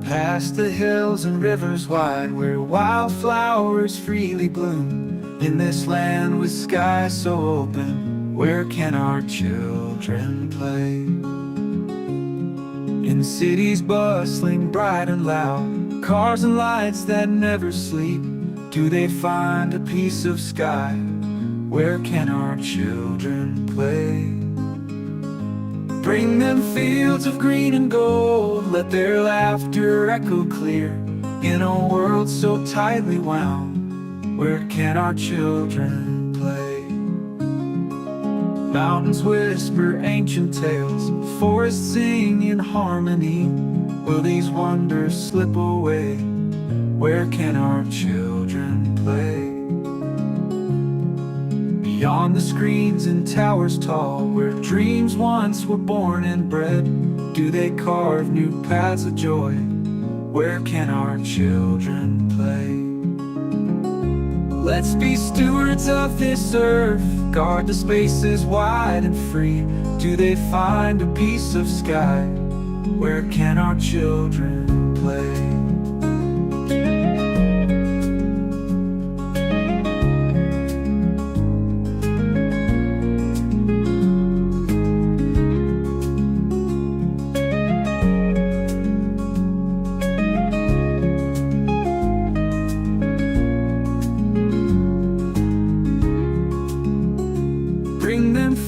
Past the hills and rivers wide, where wildflowers freely bloom. In this land with skies so open, where can our children play? In cities bustling bright and loud, cars and lights that never sleep, do they find a piece of sky? Where can our children play? Bring them fields of green and gold, let their laughter echo clear. In a world so tightly wound, where can our children play? Mountains whisper ancient tales, forests sing in harmony. Will these wonders slip away? Where can our children play? Beyond the screens and towers tall, where dreams once were born and bred, do they carve new paths of joy? Where can our children play? Let's be stewards of this earth, guard the spaces wide and free. Do they find a piece of sky? Where can our children play?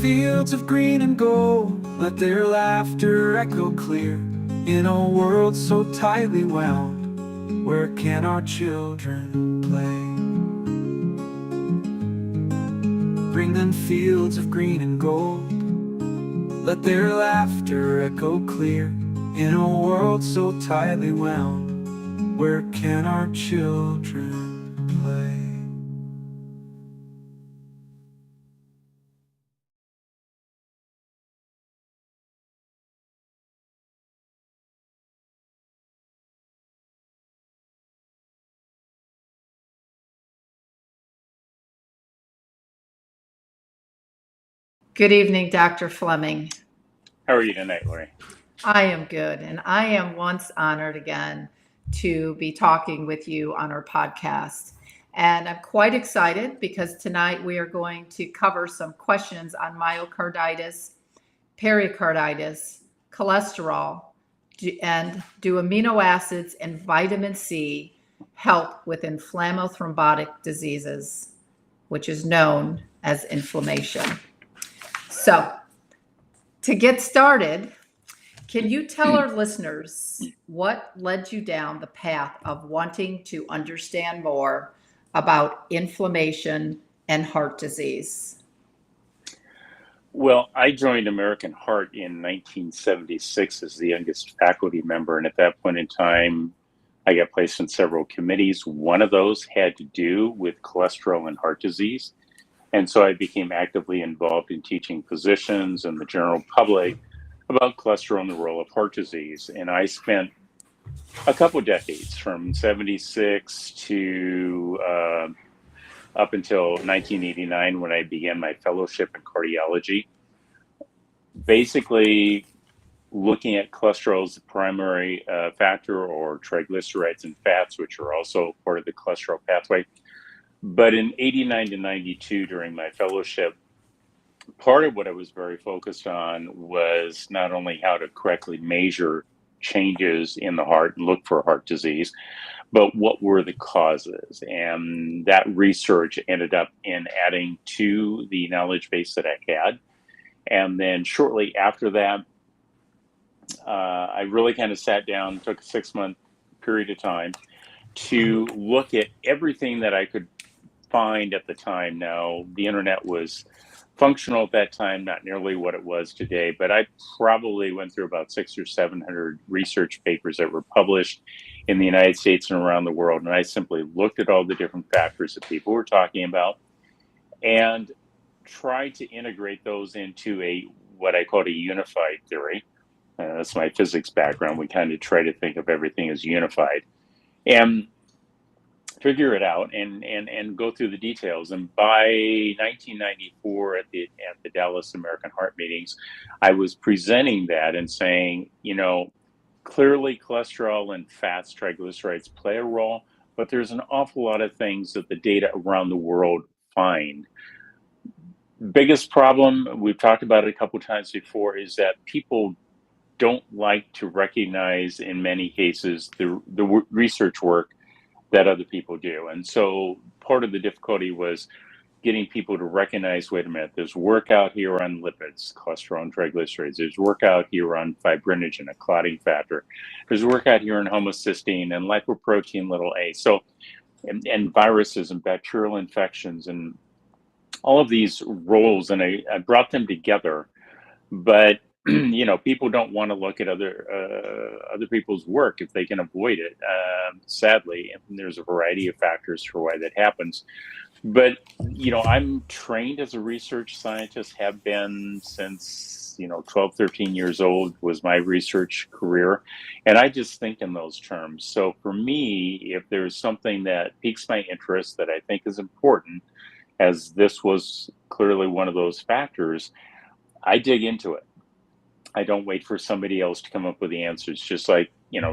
Fields of green and gold, let their laughter echo clear. In a world so tightly wound, where can our children play? Bring them fields of green and gold, let their laughter echo clear. In a world so tightly wound, where can our children play? Good evening, Dr. Fleming. How are you tonight, Laurie? I am good, and I am once honored again to be talking with you on our podcast. And I'm quite excited because tonight we are going to cover some questions on myocarditis, pericarditis, cholesterol, and do amino acids and vitamin C help with inflammothrombotic diseases, which is known as inflammation. So, to get started, can you tell our listeners what led you down the path of wanting to understand more about inflammation and heart disease? Well, I joined American Heart in 1976 as the youngest faculty member, and at that point in time, I got placed in several committees. One of those had to do with cholesterol and heart disease. And so I became actively involved in teaching physicians and the general public about cholesterol and the role of heart disease. And I spent a couple of decades, from 76 to up until 1989, when I began my fellowship in cardiology, basically looking at cholesterol as the primary factor, or triglycerides and fats, which are also part of the cholesterol pathway. But in 89 to 92, during my fellowship, part of what I was very focused on was not only how to correctly measure changes in the heart and look for heart disease, but what were the causes. And that research ended up in adding to the knowledge base that I had. And then shortly after that, I really kind of sat down, took a 6-month period of time to look at everything that I could find at the time. Now, the internet was functional at that time, not nearly what it was today, but I probably went through about 600 or 700 research papers that were published in the United States and around the world. And I simply looked at all the different factors that people were talking about and tried to integrate those into what I called a unified theory. That's my physics background. We kind of try to think of everything as unified. And figure it out and go through the details. And by 1994 at the Dallas American Heart meetings, I was presenting that and saying, Clearly, cholesterol and fats, triglycerides play a role, but there's an awful lot of things that the data around the world find. Biggest problem, we've talked about it a couple times before, is that people don't like to recognize, in many cases, the research work that other people do. And so part of the difficulty was getting people to recognize, wait a minute, there's work out here on lipids, cholesterol and triglycerides. There's work out here on fibrinogen, a clotting factor. There's work out here on homocysteine and lipoprotein little a. So, and viruses and bacterial infections and all of these roles, and I brought them together. But people don't want to look at other people's work if they can avoid it. Sadly, and there's a variety of factors for why that happens. But I'm trained as a research scientist, have been since 12, 13 years old was my research career, and I just think in those terms. So for me, if there's something that piques my interest that I think is important, as this was clearly one of those factors, I dig into it. I don't wait for somebody else to come up with the answers. Just like,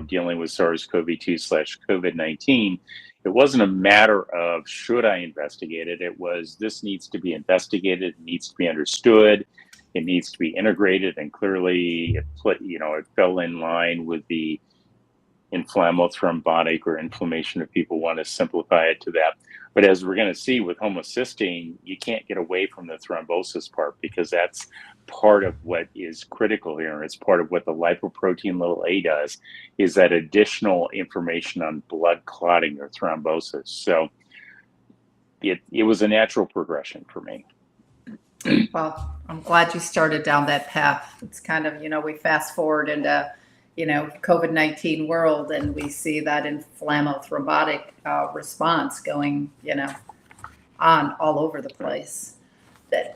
dealing with SARS-CoV-2/COVID-19, it wasn't a matter of should I investigate it. It was, this needs to be investigated, it needs to be understood, it needs to be integrated, and clearly it fell in line with the inflammo-thrombotic or inflammation, if people want to simplify it to that. But as we're going to see with homocysteine, you can't get away from the thrombosis part, because that's part of what is critical here. It's part of what the lipoprotein little a does, is that additional information on blood clotting or thrombosis. So it was a natural progression for me. Well, I'm glad you started down that path. It's kind of, we fast forward into COVID-19 world, and we see that inflammo-thrombotic response going, on all over the place.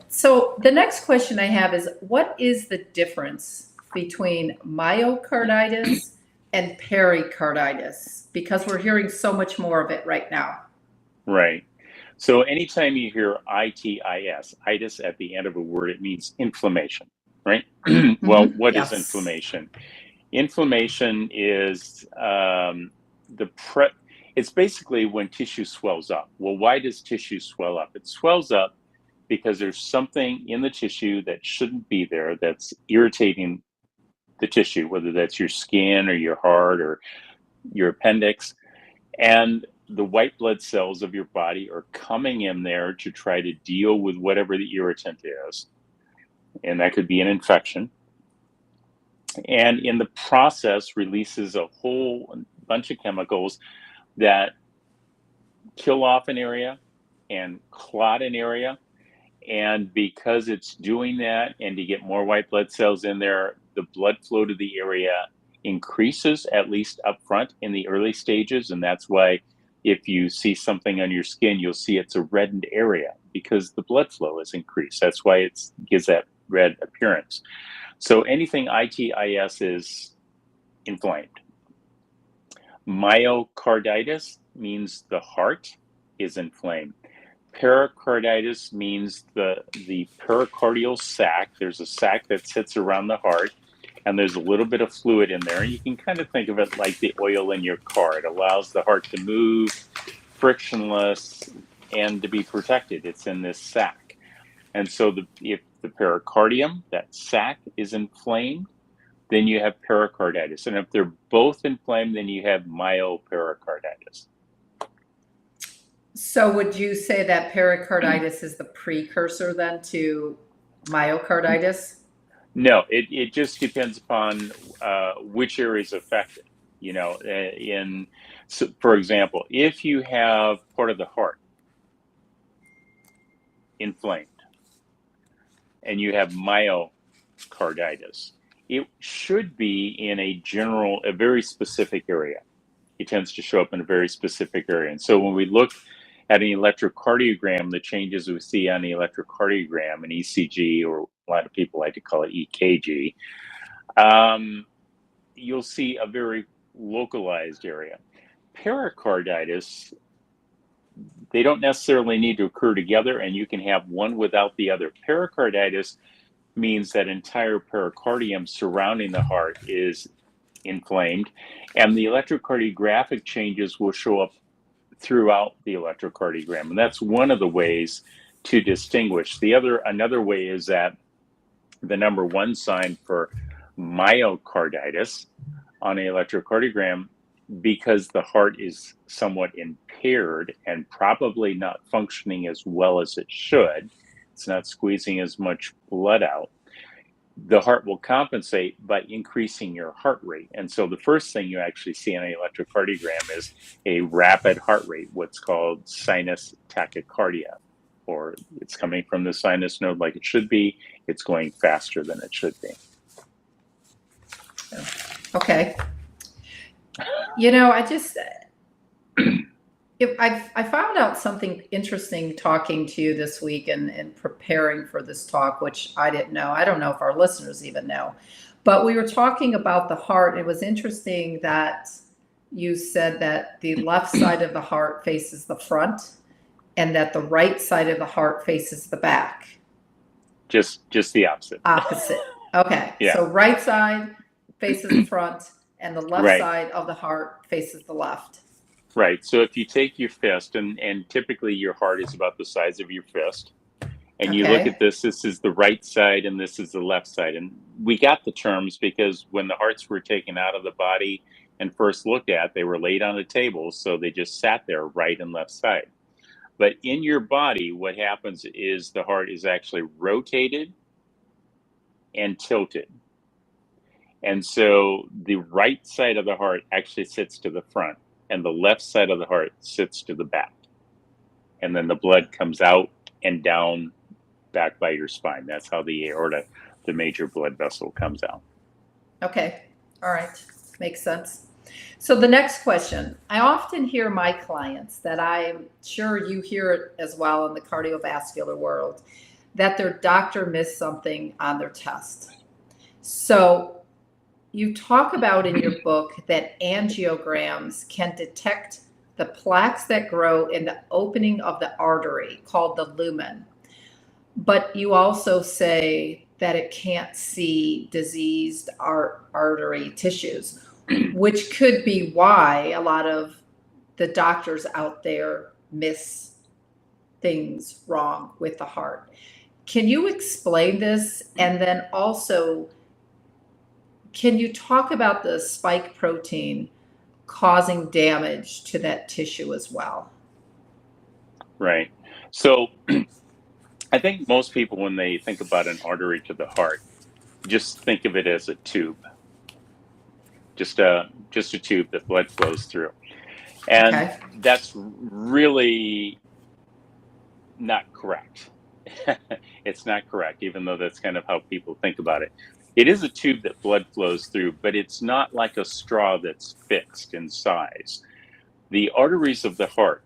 So the next question I have is, what is the difference between myocarditis and pericarditis? Because we're hearing so much more of it right now. Right. So anytime you hear itis, itis at the end of a word, it means inflammation, right? Well, what is inflammation? Inflammation is it's basically when tissue swells up. Well, why does tissue swell up? It swells up because there's something in the tissue that shouldn't be there that's irritating the tissue, whether that's your skin or your heart or your appendix. And the white blood cells of your body are coming in there to try to deal with whatever the irritant is. And that could be an infection. And in the process releases a whole bunch of chemicals that kill off an area and clot an area. And because it's doing that, and to get more white blood cells in there, the blood flow to the area increases, at least up front in the early stages. And that's why if you see something on your skin, you'll see it's a reddened area, because the blood flow is increased. That's why it gives that red appearance. So anything itis is inflamed. Myocarditis means the heart is inflamed. Pericarditis means the pericardial sac. There's a sac that sits around the heart, and there's a little bit of fluid in there. You can kind of think of it like the oil in your car. It allows the heart to move frictionless and to be protected. It's in this sac. And so if the pericardium, that sac, is inflamed, then you have pericarditis. And if they're both inflamed, then you have myopericarditis. So would you say that pericarditis is the precursor then to myocarditis? No, it just depends upon which area is affected. So for example, if you have part of the heart inflamed and you have myocarditis, it should be in a very specific area. It tends to show up in a very specific area. And so when we look at an electrocardiogram, the changes we see on the electrocardiogram, an ECG, or a lot of people like to call it EKG, you'll see a very localized area. Pericarditis, they don't necessarily need to occur together, and you can have one without the other. Pericarditis means that entire pericardium surrounding the heart is inflamed, and the electrocardiographic changes will show up throughout the electrocardiogram. And that's one of the ways to distinguish. Another way is that the number one sign for myocarditis on an electrocardiogram, because the heart is somewhat impaired and probably not functioning as well as it should, it's not squeezing as much blood out, the heart will compensate by increasing your heart rate. And so the first thing you actually see on an electrocardiogram is a rapid heart rate, what's called sinus tachycardia, or it's coming from the sinus node like it should be. It's going faster than it should be. Okay. You know, I found out something interesting talking to you this week and preparing for this talk, which I didn't know. I don't know if our listeners even know, but we were talking about the heart. It was interesting that you said that the left side of the heart faces the front and that the right side of the heart faces the back. Just the opposite. Opposite. Okay. Yeah. So right side faces the front and the left Right. side of the heart faces the left. Right. So if you take your fist, and typically your heart is about the size of your fist, and you look at this is the right side and this is the left side. And we got the terms because when the hearts were taken out of the body and first looked at, they were laid on a table. So they just sat there, right and left side. But in your body, what happens is the heart is actually rotated and tilted. And so the right side of the heart actually sits to the front, and the left side of the heart sits to the back. And then the blood comes out and down back by your spine. That's how the aorta, the major blood vessel, comes out. Okay. All right. Makes sense. So the next question, I often hear my clients, that I'm sure you hear it as well in the cardiovascular world, that their doctor missed something on their test. So you talk about in your book that angiograms can detect the plaques that grow in the opening of the artery called the lumen. But you also say that it can't see diseased artery tissues, which could be why a lot of the doctors out there miss things wrong with the heart. Can you explain this? And then also, can you talk about the spike protein causing damage to that tissue as well? Right. So I think most people, when they think about an artery to the heart, just think of it as a tube. Just a tube that blood flows through. And that's really not correct. It's not correct, even though that's kind of how people think about it. It is a tube that blood flows through, but it's not like a straw that's fixed in size. The arteries of the heart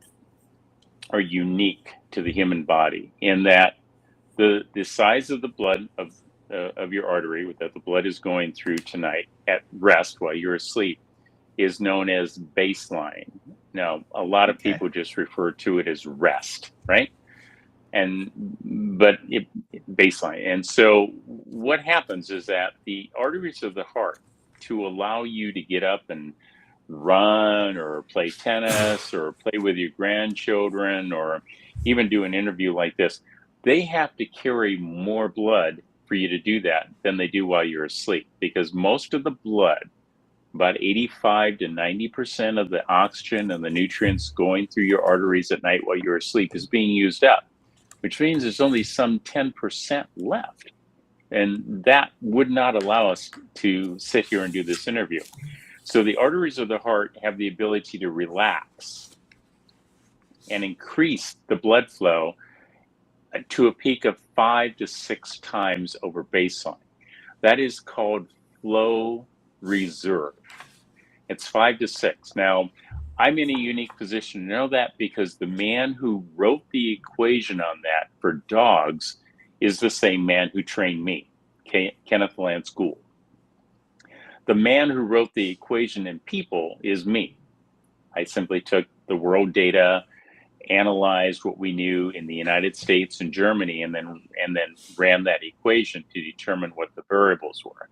are unique to the human body in that the size of the blood of your artery that the blood is going through tonight at rest while you're asleep is known as baseline. Now, a lot of people just refer to it as rest, right? But baseline. And so what happens is that the arteries of the heart, to allow you to get up and run or play tennis or play with your grandchildren or even do an interview like this, they have to carry more blood for you to do that than they do while you're asleep, because most of the blood, about 85 to 90% of the oxygen and the nutrients going through your arteries at night while you're asleep is being used up, which means there's only some 10% left. And that would not allow us to sit here and do this interview. So the arteries of the heart have the ability to relax and increase the blood flow to a peak of 5 to 6 times over baseline. That is called flow reserve. It's 5 to 6. Now, I'm in a unique position to know that because the man who wrote the equation on that for dogs is the same man who trained me, Kenneth Lance Gould. The man who wrote the equation in people is me. I simply took the world data, analyzed what we knew in the United States and Germany, and then ran that equation to determine what the variables were.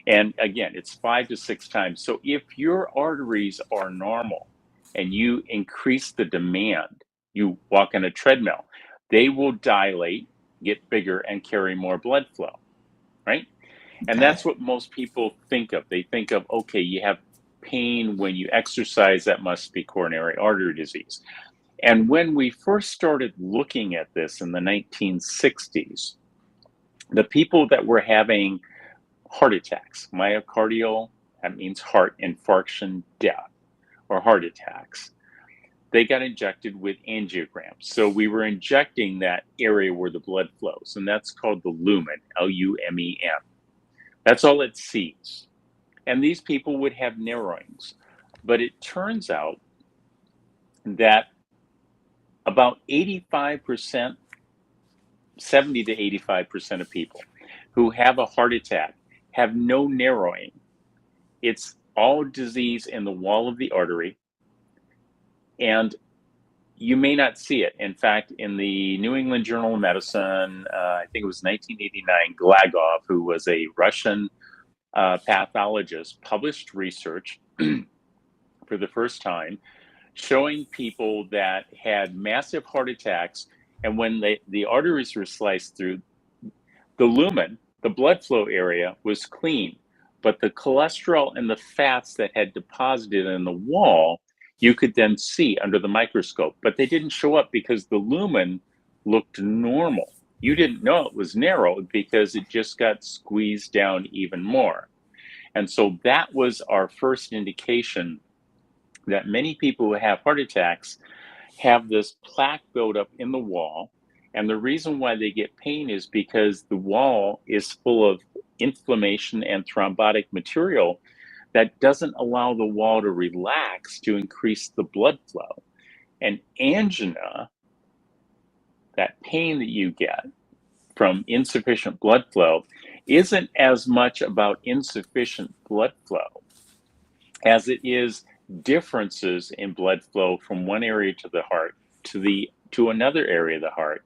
And again, it's 5 to 6 times. So if your arteries are normal and you increase the demand, you walk on a treadmill, they will dilate, get bigger, and carry more blood flow, right? And Okay. that's what most people think of. They think of, okay, you have pain when you exercise, that must be coronary artery disease. And when we first started looking at this in the 1960s, the people that were having heart attacks, myocardial, that means heart infarction, death, or heart attacks, they got injected with angiograms. So we were injecting that area where the blood flows, and that's called the lumen, Lumen. That's all it sees. And these people would have narrowings. But it turns out that about 85%, 70 to 85% of people who have a heart attack have no narrowing. It's all disease in the wall of the artery, and you may not see it. In fact, in the New England Journal of Medicine, I think it was 1989, Glagov, who was a Russian pathologist, published research for the first time showing people that had massive heart attacks, and when the arteries were sliced through, the lumen, the blood flow area, was clean, but the cholesterol and the fats that had deposited in the wall, you could then see under the microscope, but they didn't show up because the lumen looked normal. You didn't know it was narrow because it just got squeezed down even more. And so that was our first indication that many people who have heart attacks have this plaque buildup in the wall. And the reason why they get pain is because the wall is full of inflammation and thrombotic material that doesn't allow the wall to relax to increase the blood flow. And angina, that pain that you get from insufficient blood flow, isn't as much about insufficient blood flow as it is differences in blood flow from one area to the heart to another area of the heart.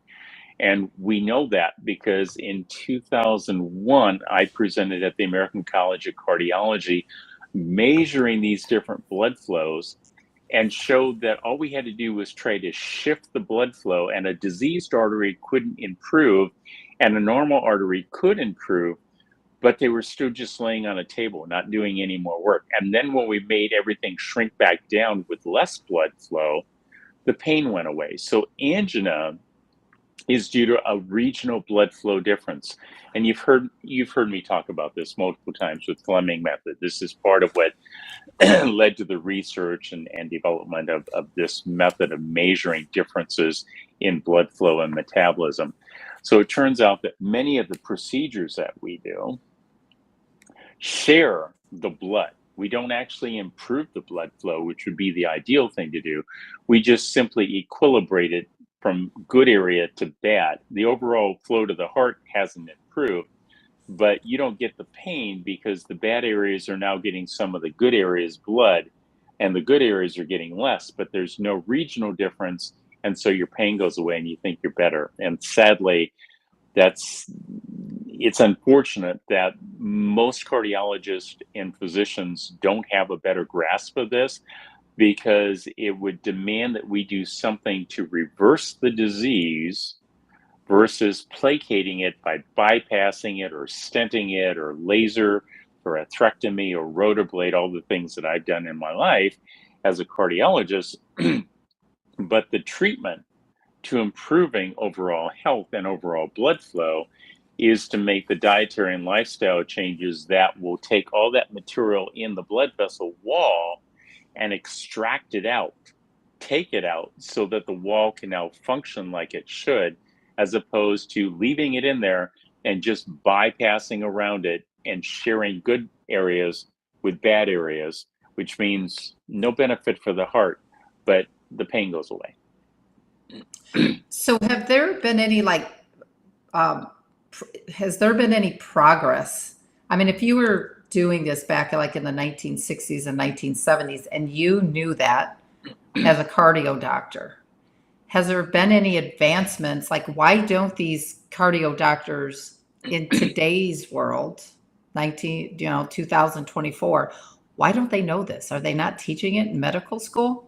And we know that because in 2001, I presented at the American College of Cardiology measuring these different blood flows and showed that all we had to do was try to shift the blood flow, and a diseased artery couldn't improve and a normal artery could improve, but they were still just laying on a table, not doing any more work. And then when we made everything shrink back down with less blood flow, the pain went away. So angina is due to a regional blood flow difference. And you've heard me talk about this multiple times with Fleming method. This is part of what led to the research and development of this method of measuring differences in blood flow and metabolism. So it turns out that many of the procedures that we do share the blood. We don't actually improve the blood flow, which would be the ideal thing to do. We just simply equilibrate it from good area to bad. The overall flow to the heart hasn't improved, but you don't get the pain because the bad areas are now getting some of the good areas' blood, and the good areas are getting less, but there's no regional difference, and so your pain goes away and you think you're better. And sadly, it's unfortunate that most cardiologists and physicians don't have a better grasp of this, because it would demand that we do something to reverse the disease versus placating it by bypassing it or stenting it or laser or atherectomy or rotorblade, all the things that I've done in my life as a cardiologist. But the treatment to improving overall health and overall blood flow is to make the dietary and lifestyle changes that will take all that material in the blood vessel wall and extract it out, take it out, so that the wall can now function like it should, as opposed to leaving it in there and just bypassing around it and sharing good areas with bad areas, which means no benefit for the heart, but the pain goes away. So have there been any has there been any progress? I mean, if you were doing this back like in the 1960s and 1970s, and you knew that as a cardio doctor, has there been any advancements? Like, why don't these cardio doctors in today's world 2024. Why don't they know this? Are they not teaching it in medical school?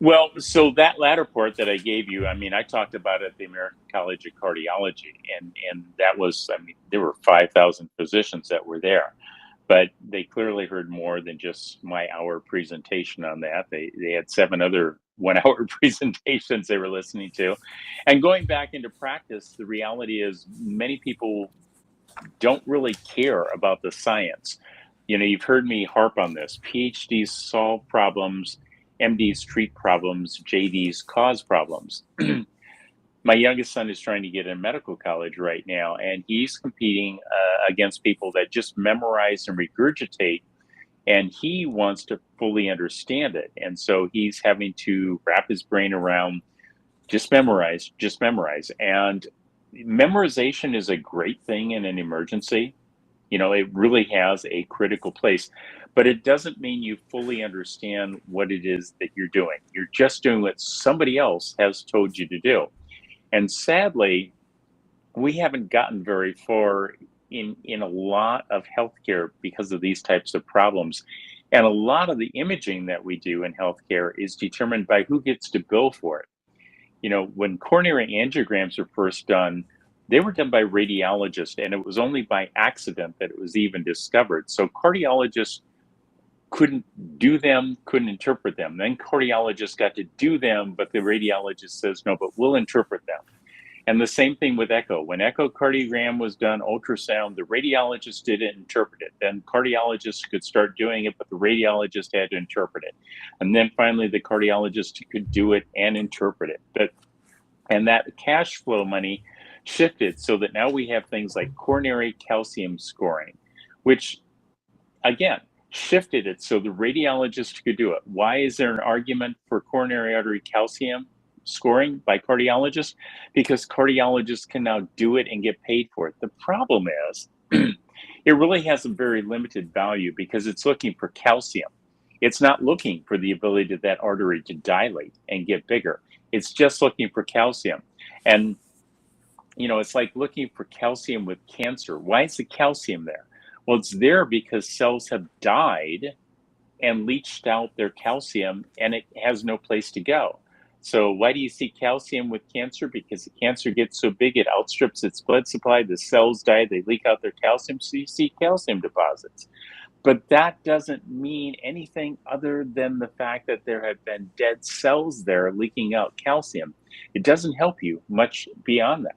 Well, so that latter part that I gave you, I mean, I talked about it at the American College of Cardiology, and that was, I mean, there were 5,000 physicians that were there, but they clearly heard more than just my hour presentation on that. They had 7 other 1 hour presentations they were listening to. And going back into practice, the reality is many people don't really care about the science. You know, you've heard me harp on this. PhDs solve problems, MDs treat problems, JDs cause problems. My youngest son is trying to get in medical college right now, and he's competing against people that just memorize and regurgitate, and he wants to fully understand it. And so he's having to wrap his brain around just memorize, just memorize. And memorization is a great thing in an emergency. You know, it really has a critical place, but it doesn't mean you fully understand what it is that you're doing. You're just doing what somebody else has told you to do. And sadly, we haven't gotten very far in a lot of healthcare because of these types of problems. And a lot of the imaging that we do in healthcare is determined by who gets to bill for it. You know, when coronary angiograms were first done, they were done by radiologists, and it was only by accident that it was even discovered. So cardiologists couldn't do them, couldn't interpret them. Then cardiologists got to do them, but the radiologist says, no, but we'll interpret them. And the same thing with echo. When echocardiogram was done, ultrasound, the radiologist didn't interpret it. Then cardiologists could start doing it, but the radiologist had to interpret it. And then finally, the cardiologist could do it and interpret it. And that cash flow money shifted so that now we have things like coronary calcium scoring, which, again, shifted it so the radiologist could do it. Why is there an argument for coronary artery calcium scoring by cardiologists? Because cardiologists can now do it and get paid for it. The problem is it really has a very limited value because it's looking for calcium. It's not looking for the ability of that artery to dilate and get bigger. It's just looking for calcium. And, you know, it's like looking for calcium with cancer. Why is the calcium there? Well, it's there because cells have died and leached out their calcium and it has no place to go. So why do you see calcium with cancer? Because the cancer gets so big, it outstrips its blood supply. The cells die, they leak out their calcium, so you see calcium deposits. But that doesn't mean anything other than the fact that there have been dead cells there leaking out calcium. It doesn't help you much beyond that.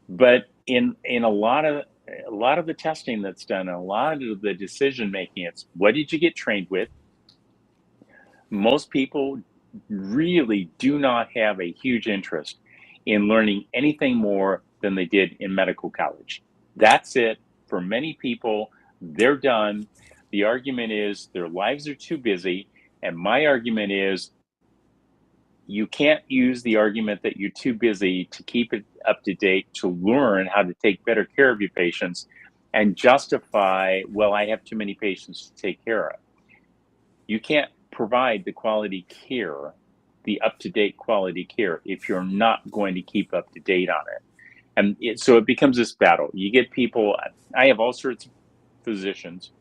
But in a lot of the testing that's done, a lot of the decision making, it's what did you get trained with? Most people really do not have a huge interest in learning anything more than they did in medical college. That's it. For many people, they're done. The argument is their lives are too busy. And my argument is you can't use the argument that you're too busy to keep it up to date, to learn how to take better care of your patients and justify, well, I have too many patients to take care of. You can't provide the quality care, the up-to-date quality care, if you're not going to keep up to date on it. And so it becomes this battle. You get people, I have all sorts of physicians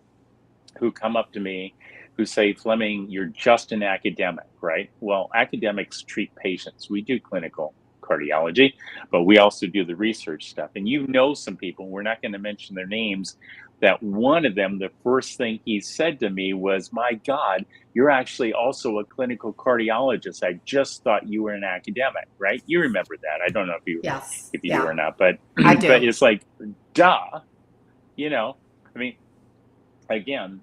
who come up to me who say, Fleming, you're just an academic, right? Well, academics treat patients. We do clinical cardiology, but we also do the research stuff. And you know some people, we're not going to mention their names, that one of them, the first thing he said to me was, my God, you're actually also a clinical cardiologist. I just thought you were an academic, right? You remember that. I don't know if you do or not, but I do. But it's like, duh, you know, I mean, again,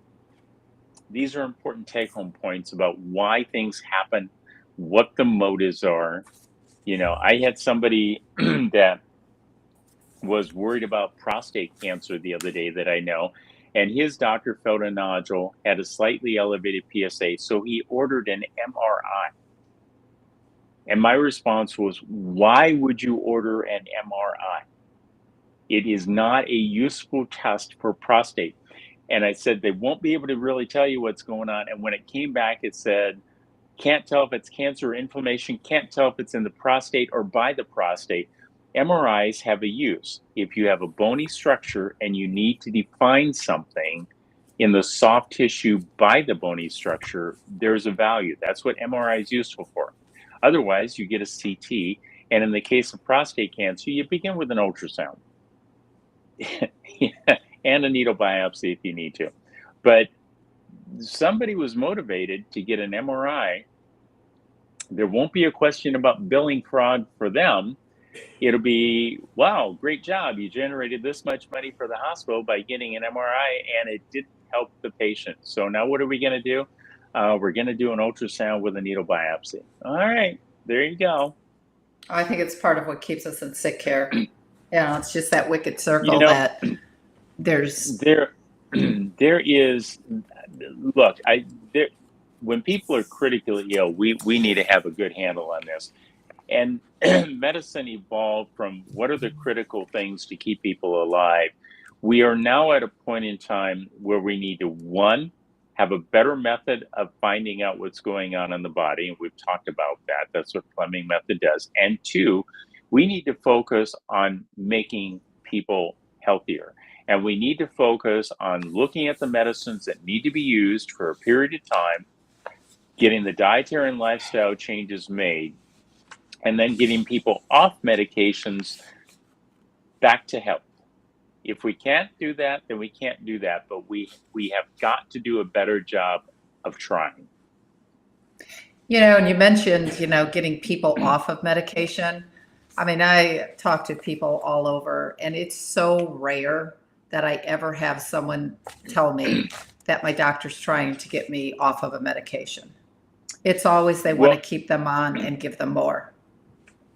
these are important take-home points about why things happen, what the motives are. You know, I had somebody that was worried about prostate cancer the other day that I know, and his doctor felt a nodule, had a slightly elevated PSA, so he ordered an MRI. And my response was, why would you order an MRI? It is not a useful test for prostate. And I said, they won't be able to really tell you what's going on. And when it came back, it said, can't tell if it's cancer or inflammation, can't tell if it's in the prostate or by the prostate. MRIs have a use. If you have a bony structure and you need to define something in the soft tissue by the bony structure, there's a value. That's what MRI is useful for. Otherwise, you get a CT, and in the case of prostate cancer, you begin with an ultrasound and a needle biopsy if you need to. But somebody was motivated to get an MRI. There won't be a question about billing fraud for them. It'll be, wow, great job. You generated this much money for the hospital by getting an MRI, and it didn't help the patient. So now what are we going to do? We're going to do an ultrasound with a needle biopsy. All right, there you go. I think it's part of what keeps us in sick care. It's just that wicked circle that there's. There is, look, when people are critically ill, we need to have a good handle on this. And medicine evolved from what are the critical things to keep people alive. We are now at a point in time where we need to, one, have a better method of finding out what's going on in the body. And we've talked about that. That's what Fleming method does. And two, we need to focus on making people healthier. And we need to focus on looking at the medicines that need to be used for a period of time, getting the dietary and lifestyle changes made, and then getting people off medications back to health. If we can't do that, then we can't do that. But we have got to do a better job of trying. And you mentioned, getting people off of medication. I mean, I talk to people all over, and it's so rare that I ever have someone tell me that my doctor's trying to get me off of a medication. It's always they want to keep them on and give them more.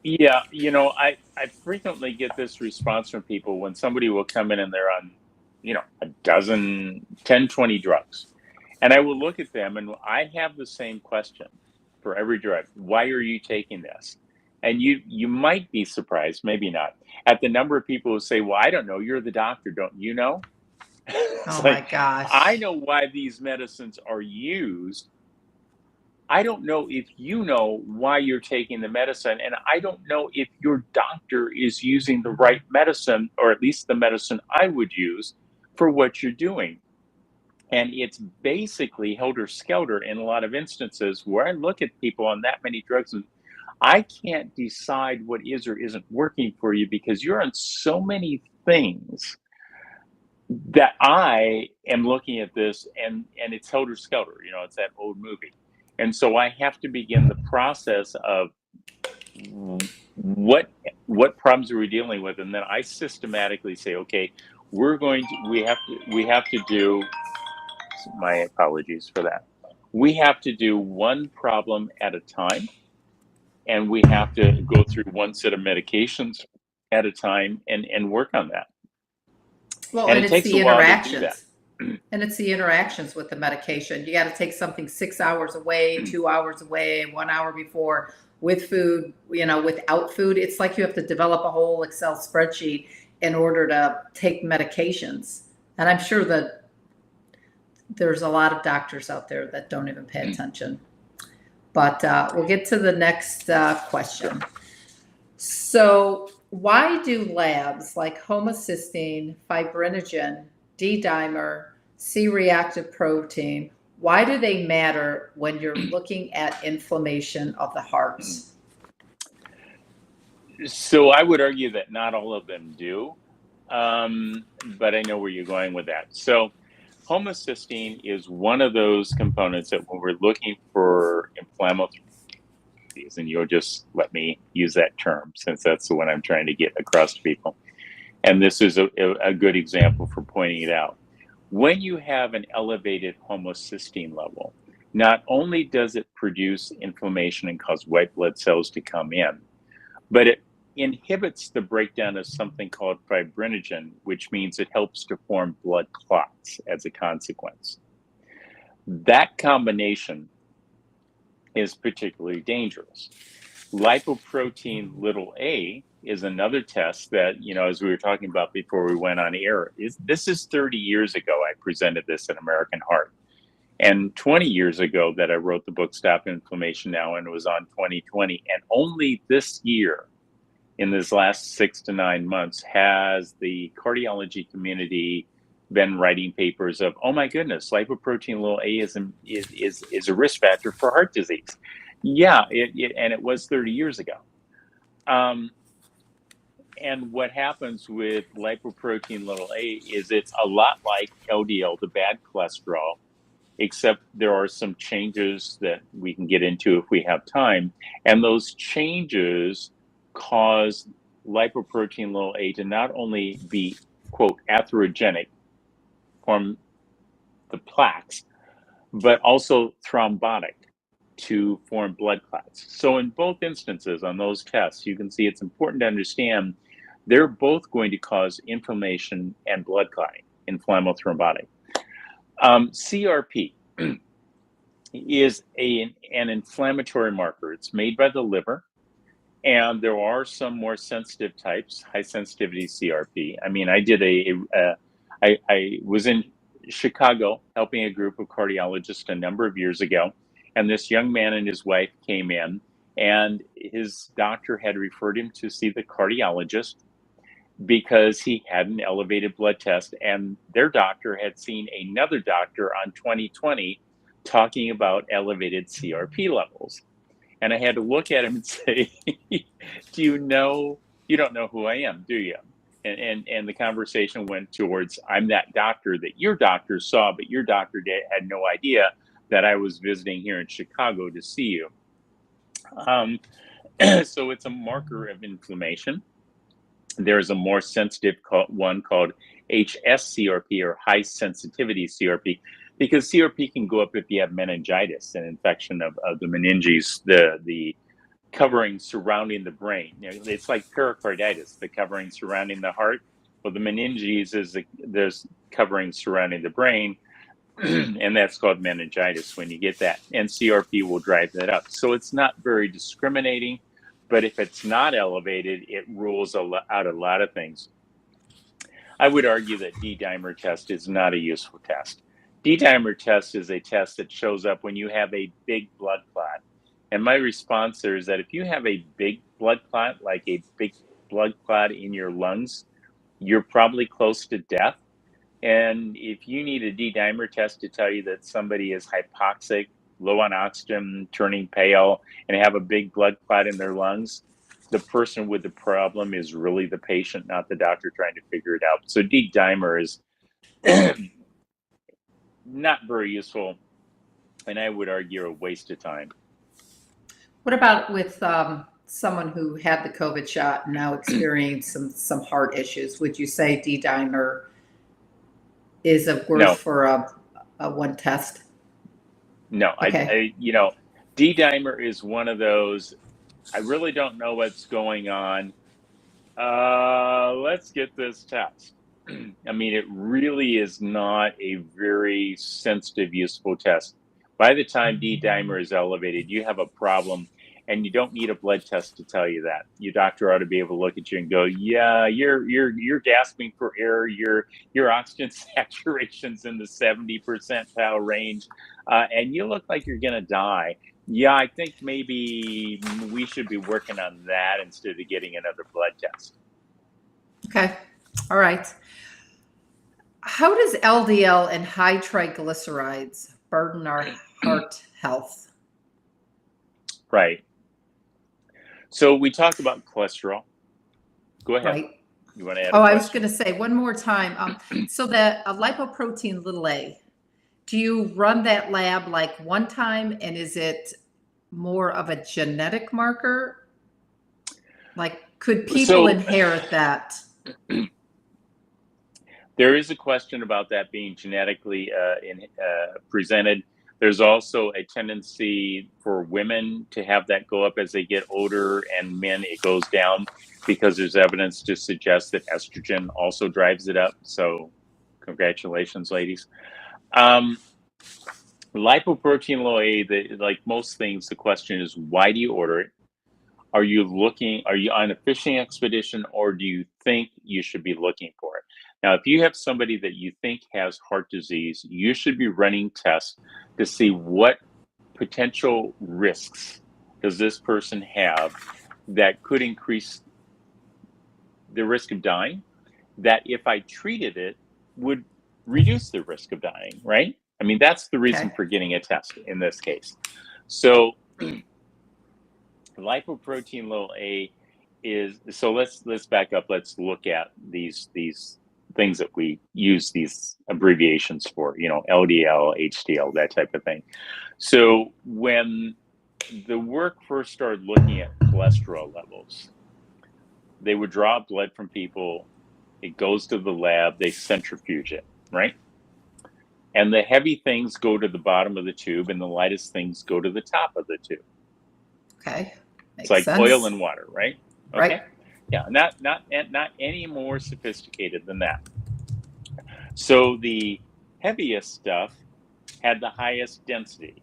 Yeah, I frequently get this response from people when somebody will come in and they're on, a dozen, 10, 20 drugs. And I will look at them and I have the same question for every drug. Why are you taking this? And you might be surprised, maybe not, at the number of people who say, well, I don't know, you're the doctor, don't you know? Oh my gosh. I know why these medicines are used. I don't know if you know why you're taking the medicine, and I don't know if your doctor is using the right medicine, or at least the medicine I would use for what you're doing. And it's basically helter-skelter in a lot of instances where I look at people on that many drugs and I can't decide what is or isn't working for you because you're on so many things that I am looking at this and it's helter-skelter. It's that old movie. And so I have to begin the process of what problems are we dealing with, and then I systematically say, okay, we have to do. My apologies for that. We have to do one problem at a time, and we have to go through one set of medications at a time and work on that. Well, and it's the interactions. And it's the interactions with the medication. You got to take something 6 hours away, 2 hours away, 1 hour before, with food, without food. It's like you have to develop a whole Excel spreadsheet in order to take medications. And I'm sure that there's a lot of doctors out there that don't even pay attention. But we'll get to the next question. So why do labs like homocysteine, fibrinogen, D-dimer, C-reactive protein, why do they matter when you're looking at inflammation of the hearts? So I would argue that not all of them do, but I know where you're going with that. So homocysteine is one of those components that when we're looking for InflammoThrombotic, and you'll just let me use that term since that's the one I'm trying to get across to people. And this is a good example for pointing it out. When you have an elevated homocysteine level, not only does it produce inflammation and cause white blood cells to come in, but it inhibits the breakdown of something called fibrinogen, which means it helps to form blood clots as a consequence. That combination is particularly dangerous. Lipoprotein a is another test that, as we were talking about before we went on air, this is 30 years ago I presented this at American Heart. And 20 years ago that I wrote the book Stop Inflammation Now, and it was on 2020. And only this year in this last 6 to 9 months has the cardiology community been writing papers of, oh my goodness, lipoprotein(a) is a risk factor for heart disease. Yeah, and it was 30 years ago. And what happens with lipoprotein(a) is it's a lot like LDL, the bad cholesterol, except there are some changes that we can get into if we have time. And those changes cause lipoprotein(a) to not only be, quote, atherogenic, form the plaques, but also thrombotic to form blood clots. So in both instances on those tests, you can see it's important to understand they're both going to cause inflammation and blood clotting, InflammoThrombotic. CRP is an inflammatory marker. It's made by the liver, and there are some more sensitive types, high sensitivity CRP. I mean, I was in Chicago helping a group of cardiologists a number of years ago, and this young man and his wife came in, and his doctor had referred him to see the cardiologist because he had an elevated blood test, and their doctor had seen another doctor on 2020 talking about elevated CRP levels. And I had to look at him and say, you don't know who I am, do you? And the conversation went towards, I'm that doctor that your doctor saw, but your doctor had no idea that I was visiting here in Chicago to see you. So it's a marker of inflammation. There's a more sensitive one called HSCRP, or high sensitivity CRP, because CRP can go up if you have meningitis, an infection of the meninges, the covering surrounding the brain. It's like pericarditis, the covering surrounding the heart. Well, the meninges is there's covering surrounding the brain, and that's called meningitis when you get that. And CRP will drive that up. So it's not very discriminating, but if it's not elevated, it rules out a lot of things. I would argue that D-dimer test is not a useful test. D-dimer test is a test that shows up when you have a big blood clot. And my response there is that if you have a big blood clot, like a big blood clot in your lungs, you're probably close to death. And if you need a D-dimer test to tell you that somebody is hypoxic, low on oxygen, turning pale, and have a big blood clot in their lungs, the person with the problem is really the patient, not the doctor trying to figure it out. So D-dimer is not very useful, and I would argue a waste of time. What about with someone who had the COVID shot and now experiencing some heart issues? Would you say D-dimer is worth for a one test? No, okay. D-dimer is one of those, I really don't know what's going on. Let's get this test. I mean, it really is not a very sensitive, useful test. By the time D-dimer is elevated, you have a problem, and you don't need a blood test to tell you that. Your doctor ought to be able to look at you and go, yeah, you're gasping for air. Your oxygen saturation's in the 70 percentile range, and you look like you're gonna die. Yeah, I think maybe we should be working on that instead of getting another blood test. Okay, all right. How does LDL and high triglycerides burden our heart health? Right. So we talked about cholesterol. Go ahead. Right. You want to add? Oh, I was going to say one more time. So that lipoprotein(a), do you run that lab like one time, and is it more of a genetic marker? Like, could people inherit that? There is a question about that being genetically presented. There's also a tendency for women to have that go up as they get older, and men it goes down, because there's evidence to suggest that estrogen also drives it up. So congratulations, ladies. Lipoprotein(a), like most things, the question is, why do you order it? Are you on a fishing expedition, or do you think you should be looking for it? Now, if you have somebody that you think has heart disease, you should be running tests to see what potential risks does this person have that could increase the risk of dying, that if I treated it would reduce the risk of dying, right? I mean, that's the reason for getting a test in this case. So lipoprotein little a is, so let's back up. Let's look at these things that we use these abbreviations for, you know, LDL, HDL, that type of thing. So when the work first started looking at cholesterol levels, they would draw blood from people, it goes to the lab, they centrifuge it, right? And the heavy things go to the bottom of the tube and the lightest things go to the top of the tube. Okay. It's like sense. oil and water, right? Okay. Right. Yeah, not any more sophisticated than that. So the heaviest stuff had the highest density,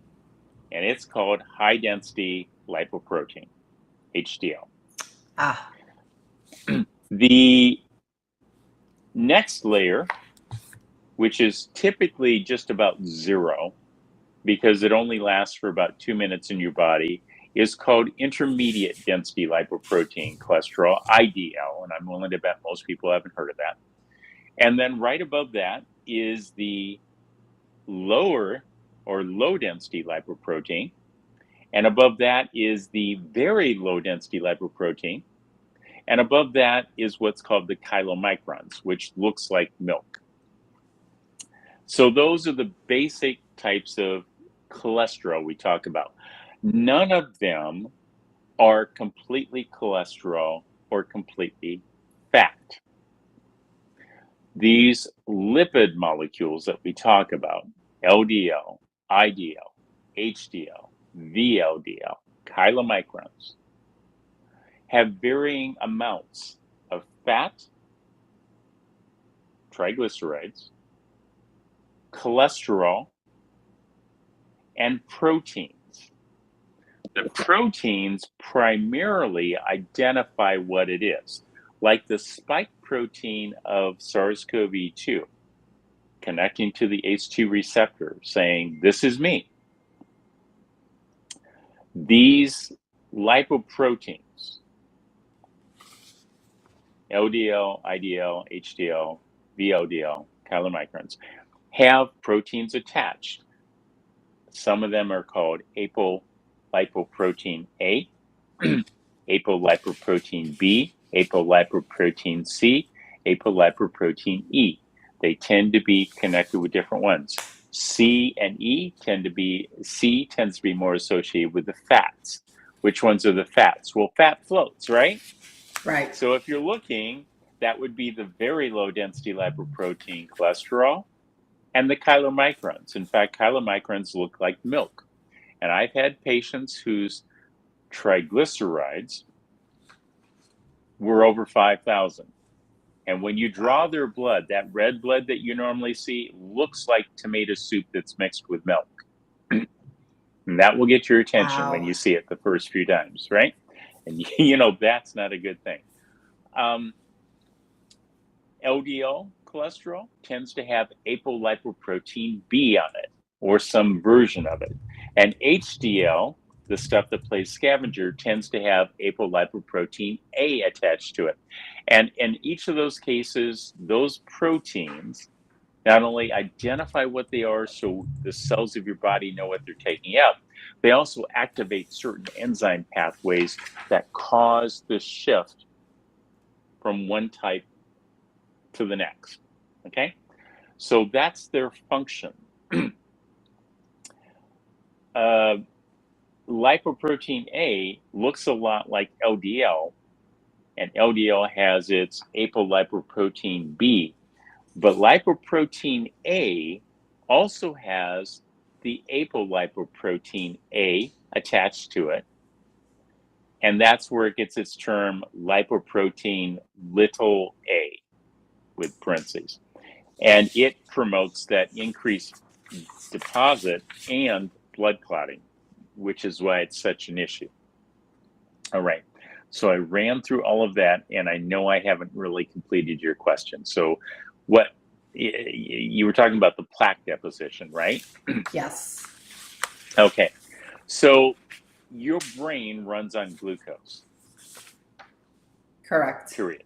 and it's called high density lipoprotein, HDL. Ah. The next layer, which is typically just about 0, because it only lasts for about 2 minutes in your body, is called intermediate density lipoprotein cholesterol, IDL, and I'm willing to bet most people haven't heard of that. And then right above that is the lower or low density lipoprotein, and above that is the very low density lipoprotein, and above that is what's called the chylomicrons, which looks like milk. So those are the basic types of cholesterol we talk about. None of them are completely cholesterol or completely fat. These lipid molecules that we talk about, LDL, IDL, HDL, VLDL, chylomicrons, have varying amounts of fat, triglycerides, cholesterol, and proteins. The proteins primarily identify what it is, like the spike protein of SARS-CoV-2, connecting to the ACE2 receptor, saying, this is me. These lipoproteins, LDL, IDL, HDL, VLDL, chylomicrons, have proteins attached. Some of them are called apolipoprotein A, apolipoprotein B, apolipoprotein C, apolipoprotein E. They tend to be connected with different ones. C and E tend to be, C tends to be more associated with the fats. Which ones are the fats? Well, fat floats, right? Right. So if you're looking, that would be the very low density lipoprotein cholesterol and the chylomicrons. In fact, chylomicrons look like milk. And I've had patients whose triglycerides were over 5,000. And when you draw their blood, that red blood that you normally see looks like tomato soup that's mixed with milk. And that will get your attention when you see it the first few times, right? And you know, that's not a good thing. LDL cholesterol tends to have apolipoprotein B on it, or some version of it. And HDL, the stuff that plays scavenger, tends to have apolipoprotein A attached to it. And in each of those cases, those proteins not only identify what they are so the cells of your body know what they're taking out, they also activate certain enzyme pathways that cause the shift from one type to the next. Okay? So that's their function. Lipoprotein A looks a lot like LDL, and LDL has its apolipoprotein B, but lipoprotein A also has the apolipoprotein A attached to it, and that's where it gets its term lipoprotein little a with parentheses, and it promotes that increased deposit and blood clotting, which is why it's such an issue. All right, so I ran through all of that, and I know I haven't really completed your question. So what you were talking about, the plaque deposition, right? Yes. Okay, so your brain runs on glucose. Correct. Period.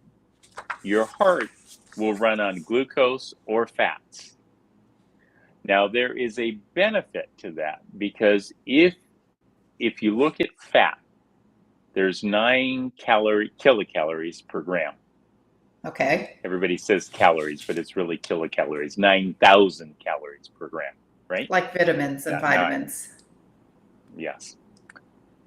your heart will run on glucose or fats. Now, there is a benefit to that, because if you look at fat, there's 9 kilocalories per gram. Okay. Everybody says calories, but it's really kilocalories, 9,000 calories per gram, right? Like vitamins and Not 9. vitamins. Yes.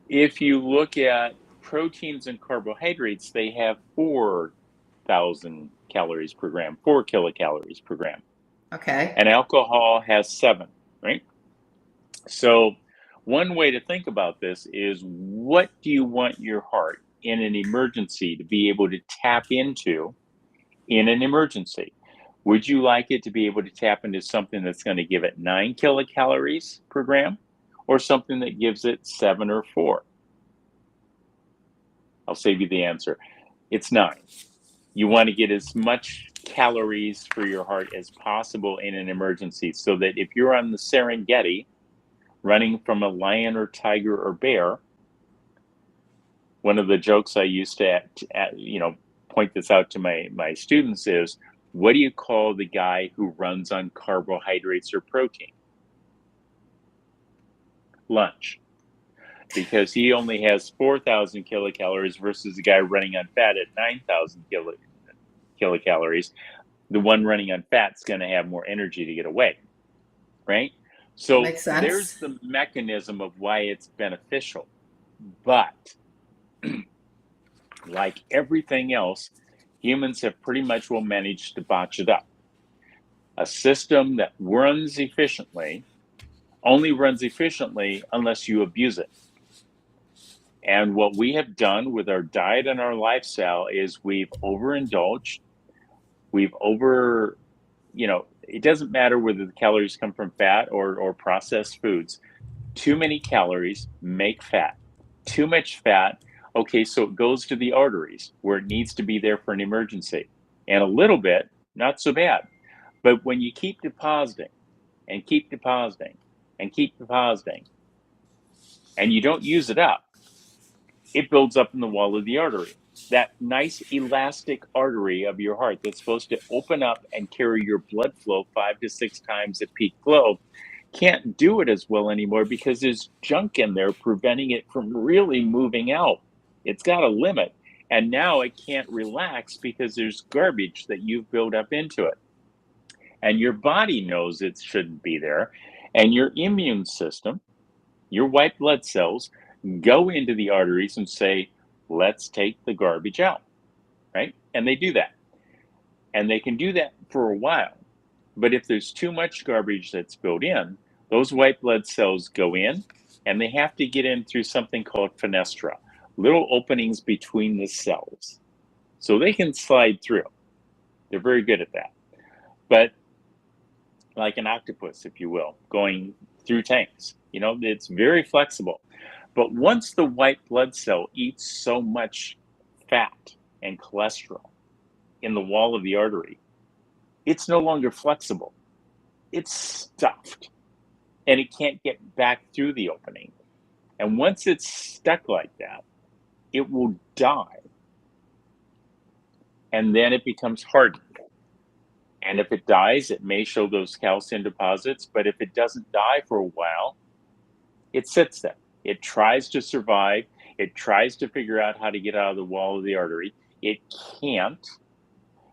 If you look at proteins and carbohydrates, they have 4,000 calories per gram, 4 kilocalories per gram. Okay. And alcohol has 7, right? So one way to think about this is, what do you want your heart in an emergency to be able to tap into in an emergency? Would you like it to be able to tap into something that's going to give it 9 kilocalories per gram, or something that gives it 7 or 4? I'll save you the answer. It's 9. You want to get as much calories for your heart as possible in an emergency, so that if you're on the Serengeti running from a lion or tiger or bear, one of the jokes I used to point this out to my students is, what do you call the guy who runs on carbohydrates or protein? Lunch. Because he only has 4,000 kilocalories versus the guy running on fat at 9,000 kilocalories. The one running on fat's going to have more energy to get away, right? So Makes sense. there's the mechanism of why it's beneficial. But like everything else, humans have pretty much well managed to botch it up. A system that runs efficiently only runs efficiently unless you abuse it. And what we have done with our diet and our lifestyle is we've overindulged. It doesn't matter whether the calories come from fat or processed foods. Too many calories make fat. Too much fat, okay, so it goes to the arteries where it needs to be there for an emergency. And a little bit, not so bad. But when you keep depositing and keep depositing and keep depositing, and you don't use it up, it builds up in the wall of the artery. That nice elastic artery of your heart that's supposed to open up and carry your blood flow 5 to 6 times at peak flow can't do it as well anymore, because there's junk in there preventing it from really moving out. It's got a limit, and now it can't relax because there's garbage that you've built up into it. And your body knows it shouldn't be there, and your immune system, your white blood cells, go into the arteries and say, let's take the garbage out, right? And they do that. And they can do that for a while. But if there's too much garbage that's built in, those white blood cells go in, and they have to get in through something called fenestra, little openings between the cells. So they can slide through. They're very good at that. But like an octopus, if you will, going through tanks, it's very flexible. But once the white blood cell eats so much fat and cholesterol in the wall of the artery, it's no longer flexible. It's stuffed, and it can't get back through the opening. And once it's stuck like that, it will die. And then it becomes hardened. And if it dies, it may show those calcium deposits. But if it doesn't die for a while, it sits there. It tries to survive. It tries to figure out how to get out of the wall of the artery. It can't.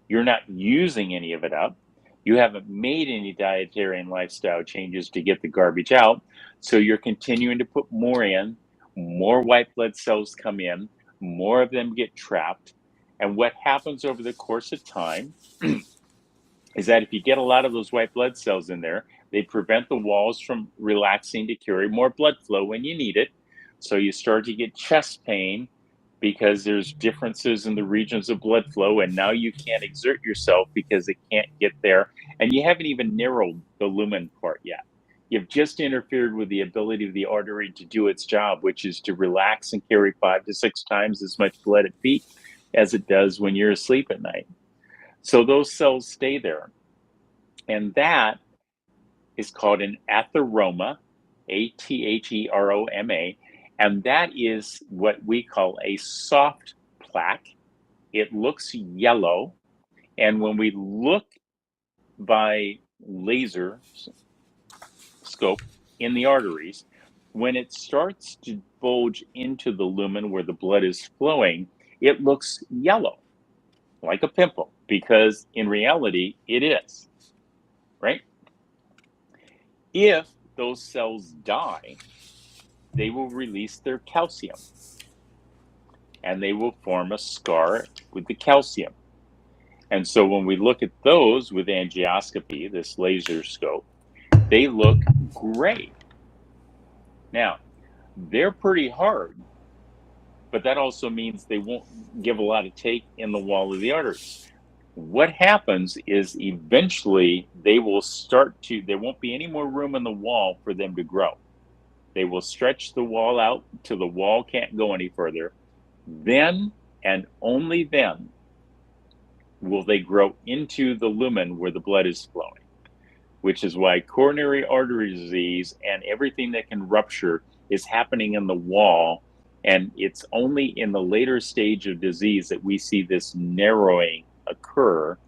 You're not using any of it up. You haven't made any dietary and lifestyle changes to get the garbage out. So you're continuing to put more in. More white blood cells come in. More of them get trapped. And what happens over the course of time is that if you get a lot of those white blood cells in there, they prevent the walls from relaxing to carry more blood flow when you need it. So you start to get chest pain because there's differences in the regions of blood flow, and now you can't exert yourself because it can't get there. And you haven't even narrowed the lumen part yet. You've just interfered with the ability of the artery to do its job, which is to relax and carry 5 to 6 times as much blood at peak as it does when you're asleep at night. So those cells stay there. And that is called an atheroma, atheroma. And that is what we call a soft plaque. It looks yellow. And when we look by laser scope in the arteries, when it starts to bulge into the lumen where the blood is flowing, it looks yellow, like a pimple, because in reality, it is, right? If those cells die, they will release their calcium, and they will form a scar with the calcium. And so when we look at those with angioscopy, this laser scope, they look gray. Now, they're pretty hard, but that also means they won't give a lot of take in the wall of the arteries. What happens is eventually they will start to, there won't be any more room in the wall for them to grow. They will stretch the wall out till the wall can't go any further. Then, and only then, will they grow into the lumen where the blood is flowing, which is why coronary artery disease and everything that can rupture is happening in the wall. And it's only in the later stage of disease that we see this narrowing occur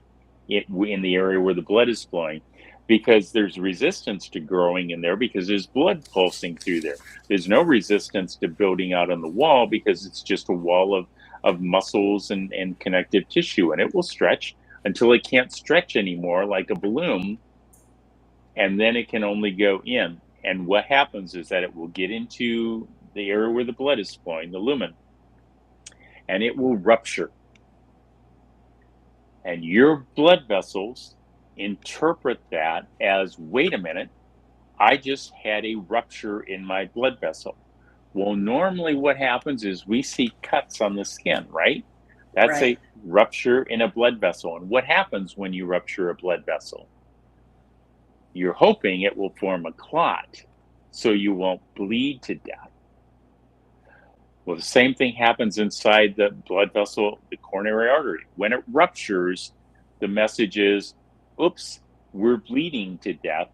in the area where the blood is flowing, because there's resistance to growing in there because there's blood pulsing through there. There's no resistance to building out on the wall because it's just a wall of muscles and connective tissue, and it will stretch until it can't stretch anymore like a balloon, and then it can only go in. And what happens is that it will get into the area where the blood is flowing, the lumen, and it will rupture. And your blood vessels interpret that as, wait a minute, I just had a rupture in my blood vessel. Well, normally what happens is we see cuts on the skin, right? That's Right. a rupture in a blood vessel. And what happens when you rupture a blood vessel? You're hoping it will form a clot so you won't bleed to death. Well, the same thing happens inside the blood vessel, the coronary artery. When it ruptures, the message is, oops, we're bleeding to death,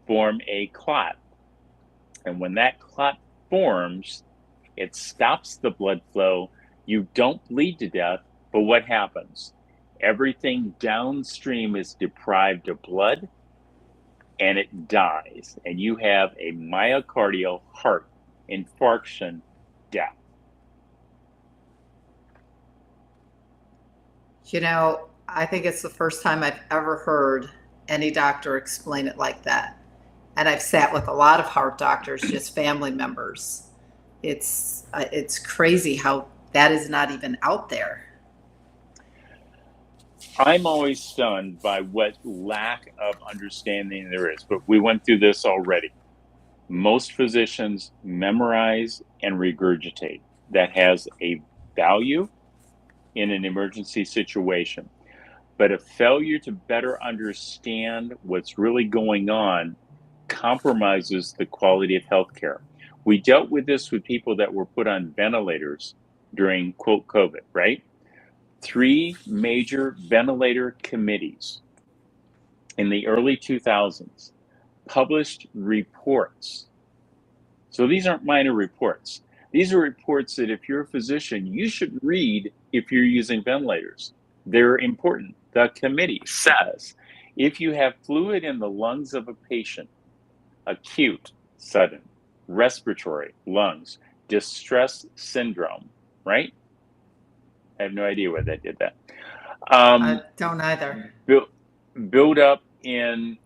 form a clot. And when that clot forms, it stops the blood flow. You don't bleed to death, but what happens? Everything downstream is deprived of blood, and it dies. And you have a myocardial heart infarction death. You know, I think it's the first time I've ever heard any doctor explain it like that. And I've sat with a lot of heart doctors, just family members. It's crazy how that is not even out there. I'm always stunned by what lack of understanding there is, but we went through this already. Most physicians memorize and regurgitate. That has a value in an emergency situation, but a failure to better understand what's really going on compromises the quality of healthcare. We dealt with this with people that were put on ventilators during, quote, COVID, right? 3 major ventilator committees in the early 2000s published reports. So these aren't minor reports. These are reports that if you're a physician, you should read if you're using ventilators. They're important. The committee says if you have fluid in the lungs of a patient, acute, sudden, respiratory, lungs, distress syndrome, right? I have no idea why they did that. I don't either. Build up in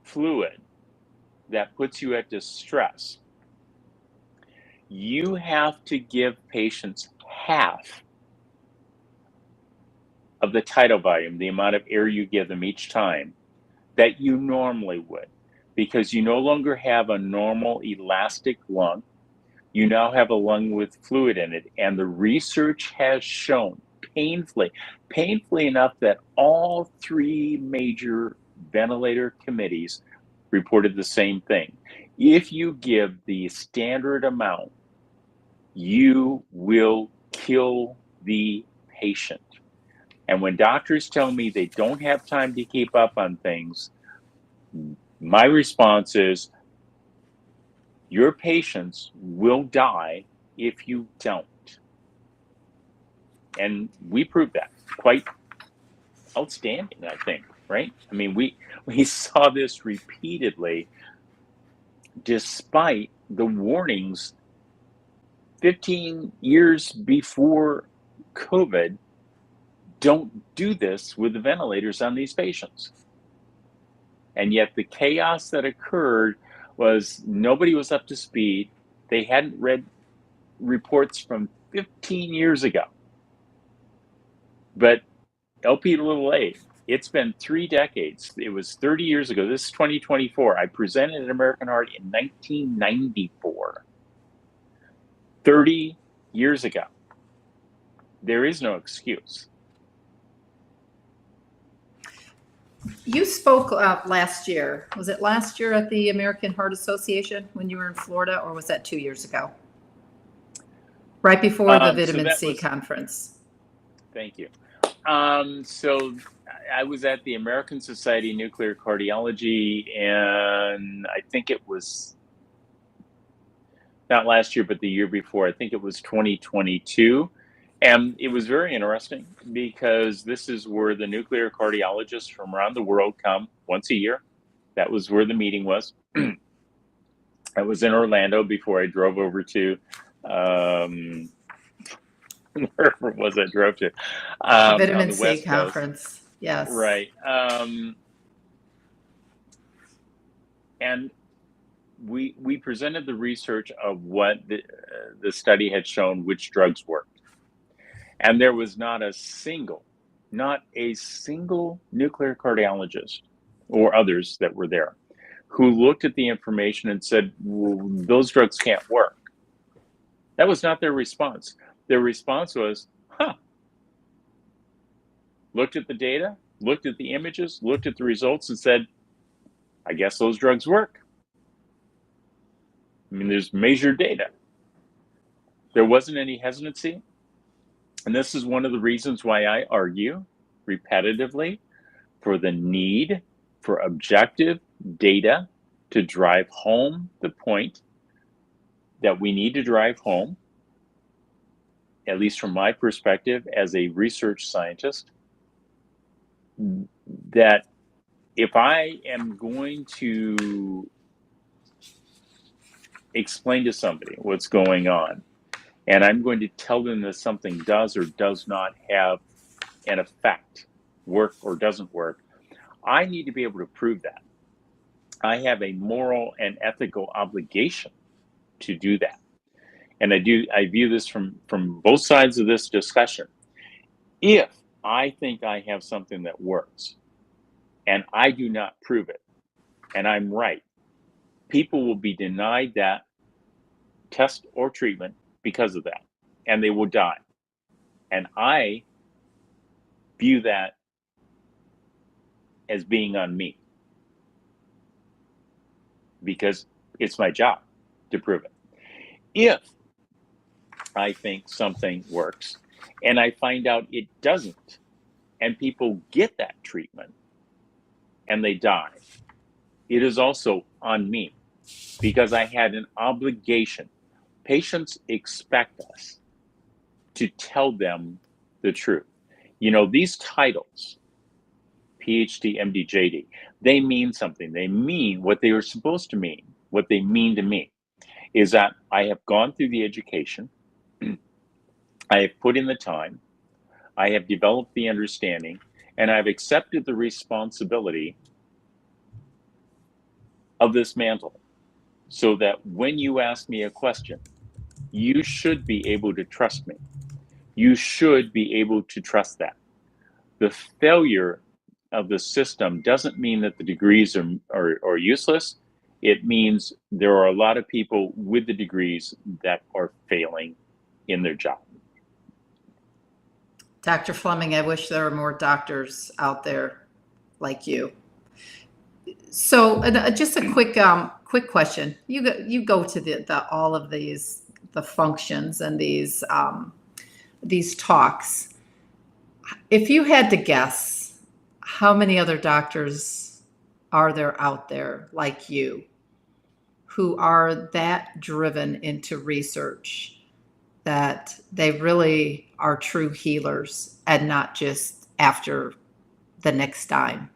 fluid that puts you at distress. You have to give patients half of the tidal volume, the amount of air you give them each time, that you normally would, because you no longer have a normal elastic lung. You now have a lung with fluid in it, and the research has shown painfully enough that all 3 major ventilator committees reported the same thing. If you give the standard amount, you will kill the patient. And when doctors tell me they don't have time to keep up on things, my response is, your patients will die if you don't. And we prove that quite outstanding, I think, right? I mean, we saw this repeatedly despite the warnings 15 years before COVID. Don't do this with the ventilators on these patients. And yet the chaos that occurred was nobody was up to speed. They hadn't read reports from 15 years ago. But LP(a), it's been 3 decades. It was 30 years ago. This is 2024. I presented at American Heart in 1994. 30 years ago. There is no excuse. You spoke last year. Was it last year at the American Heart Association when you were in Florida, or was that 2 years ago? Right before the vitamin C conference. Thank you. So I was at the American Society of Nuclear Cardiology, and I think it was not last year, but the year before. I think it was 2022. And it was very interesting because this is where the nuclear cardiologists from around the world come once a year. That was where the meeting was. I was in Orlando before I drove over to, wherever it was I drove to. The vitamin on the C West conference. Coast. Yes. Right. And we presented the research of what the study had shown which drugs worked. And there was not a single nuclear cardiologist or others that were there who looked at the information and said, well, those drugs can't work. That was not their response. Their response was, looked at the data, looked at the images, looked at the results and said, I guess those drugs work. I mean, there's measured data. There wasn't any hesitancy. And this is one of the reasons why I argue repetitively for the need for objective data to drive home the point that we need to drive home, at least from my perspective as a research scientist, that if I am going to explain to somebody what's going on, and I'm going to tell them that something does or does not have an effect, work or doesn't work, I need to be able to prove that. I have a moral and ethical obligation to do that. And I view this from both sides of this discussion. If I think I have something that works and I do not prove it, and I'm right, people will be denied that test or treatment because of that, and they will die. And I view that as being on me because it's my job to prove it. If I think something works and I find out it doesn't, and people get that treatment and they die, it is also on me because I had an obligation. Patients expect us to tell them the truth. You know, these titles, PhD, MD, JD, they mean something. They mean what they are supposed to mean. What they mean to me is that I have gone through the education, I have put in the time, I have developed the understanding, and I've accepted the responsibility of this mantle so that when you ask me a question, you should be able to trust me. You should be able to trust that. The failure of the system doesn't mean that the degrees are useless. It means there are a lot of people with the degrees that are failing in their job. Dr. Fleming, I wish there were more doctors out there like you. So just a quick question. You go to the all of these the functions and these talks. If you had to guess, how many other doctors are there out there like you who are that driven into research that they really are true healers and not just after the next dime?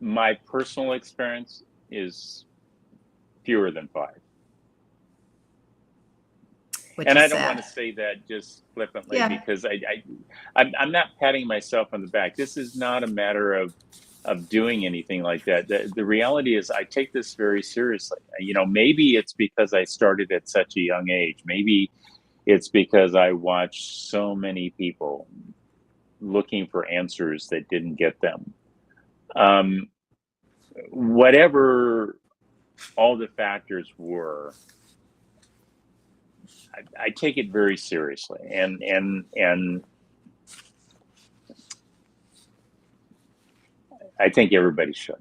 My personal experience is fewer than 5. Which And is I don't want to sad. say that just flippantly, Yeah. because I'm not patting myself on the back. This is not a matter of doing anything like that. The reality is I take this very seriously. Maybe it's because I started at such a young age. Maybe it's because I watched so many people looking for answers that didn't get them. Whatever all the factors were, I take it very seriously, and I think everybody should.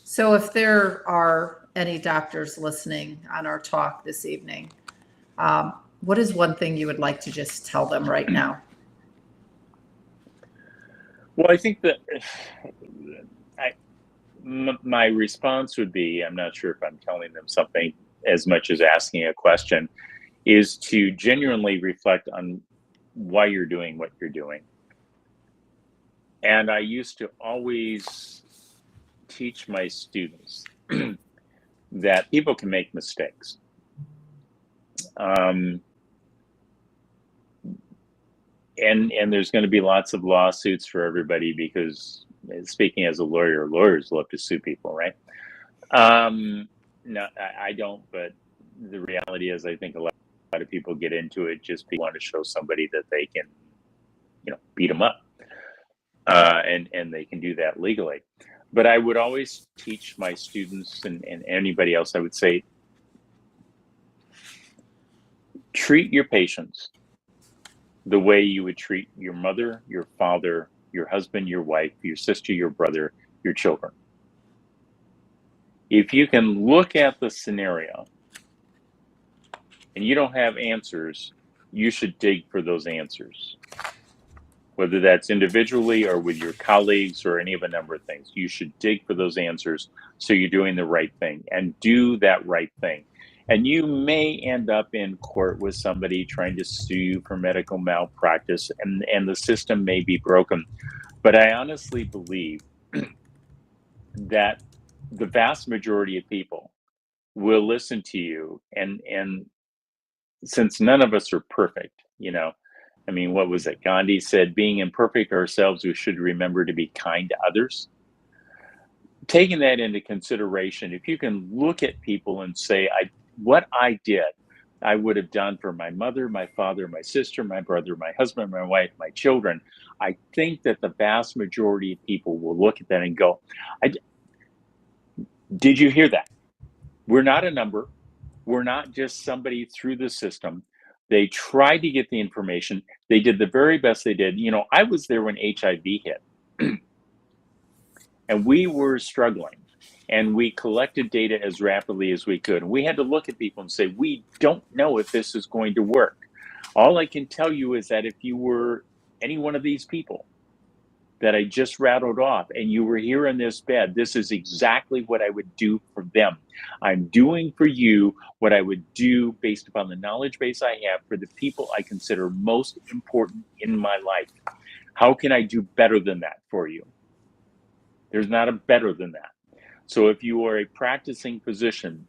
So if there are any doctors listening on our talk this evening, what is one thing you would like to just tell them right now? Well, I think that my response would be, I'm not sure if I'm telling them something as much as asking a question, is to genuinely reflect on why you're doing what you're doing. And I used to always teach my students that people can make mistakes. And there's going to be lots of lawsuits for everybody, because speaking as a lawyer, lawyers love to sue people, right? No, I don't, but the reality is I think a lot of people get into it just because they want to show somebody that they can, beat them up. And they can do that legally. But I would always teach my students and anybody else, I would say, treat your patients the way you would treat your mother, your father, your husband, your wife, your sister, your brother, your children. If you can look at the scenario and you don't have answers, you should dig for those answers. Whether that's individually or with your colleagues or any of a number of things, you should dig for those answers so you're doing the right thing, and do that right thing. And you may end up in court with somebody trying to sue you for medical malpractice, and the system may be broken. But I honestly believe that the vast majority of people will listen to you. And since none of us are perfect, what was it? Gandhi said, being imperfect ourselves, we should remember to be kind to others. Taking that into consideration, if you can look at people and say, what I did, I would have done for my mother, my father, my sister, my brother, my husband, my wife, my children, I think that the vast majority of people will look at that and go, did you hear that? We're not a number. We're not just somebody through the system. They tried to get the information. They did the very best they did. I was there when HIV hit, and we were struggling, and we collected data as rapidly as we could. And we had to look at people and say, we don't know if this is going to work. All I can tell you is that if you were any one of these people that I just rattled off and you were here in this bed, this is exactly what I would do for them. I'm doing for you what I would do based upon the knowledge base I have for the people I consider most important in my life. How can I do better than that for you? There's not a better than that. So if you are a practicing physician,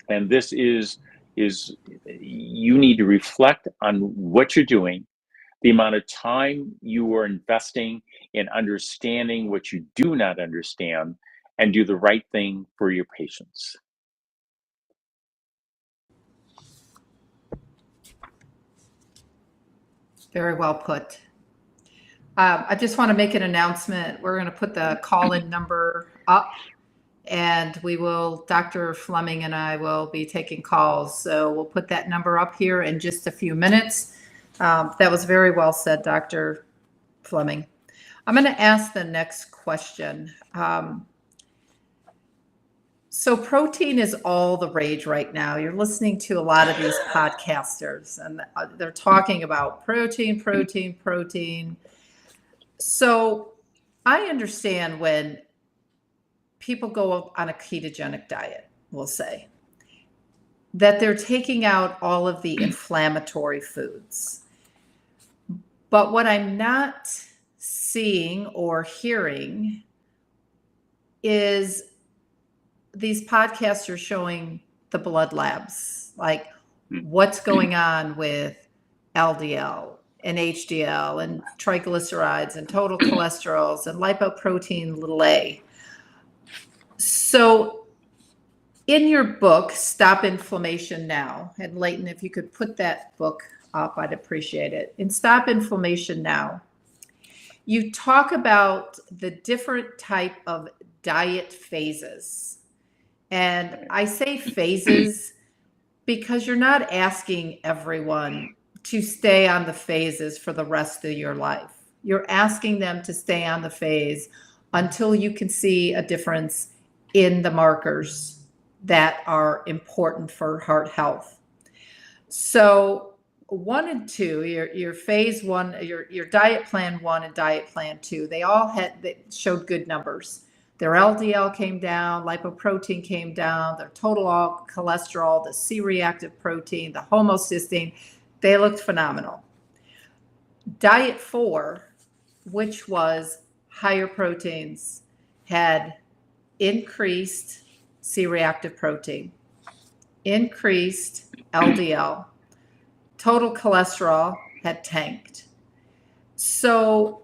and this is you need to reflect on what you're doing, the amount of time you are investing in understanding what you do not understand, and do the right thing for your patients. Very well put. I just want to make an announcement. We're going to put the call-in number up, and Dr. Fleming and I will be taking calls. So we'll put that number up here in just a few minutes. That was very well said, Dr. Fleming. I'm going to ask the next question. So protein is all the rage right now. You're listening to a lot of these podcasters, and they're talking about protein. So I understand when people go on a ketogenic diet, we'll say, that they're taking out all of the inflammatory foods. But what I'm not seeing or hearing is these podcasts are showing the blood labs, like what's going on with LDL and HDL and triglycerides and total cholesterols and lipoprotein(a). So in your book, Stop Inflammation Now, and Leighton, if you could put that book up, I'd appreciate it. In Stop Inflammation Now, you talk about the different type of diet phases. And I say phases because you're not asking everyone to stay on the phases for the rest of your life. You're asking them to stay on the phase until you can see a difference in the markers that are important for heart health. So 1 and 2, your phase 1, your diet plan 1 and diet plan 2, they showed good numbers. Their LDL came down, lipoprotein came down, their total cholesterol, the C-reactive protein, the homocysteine, they looked phenomenal. Diet 4, which was higher proteins, had increased C-reactive protein, increased LDL, total cholesterol had tanked. So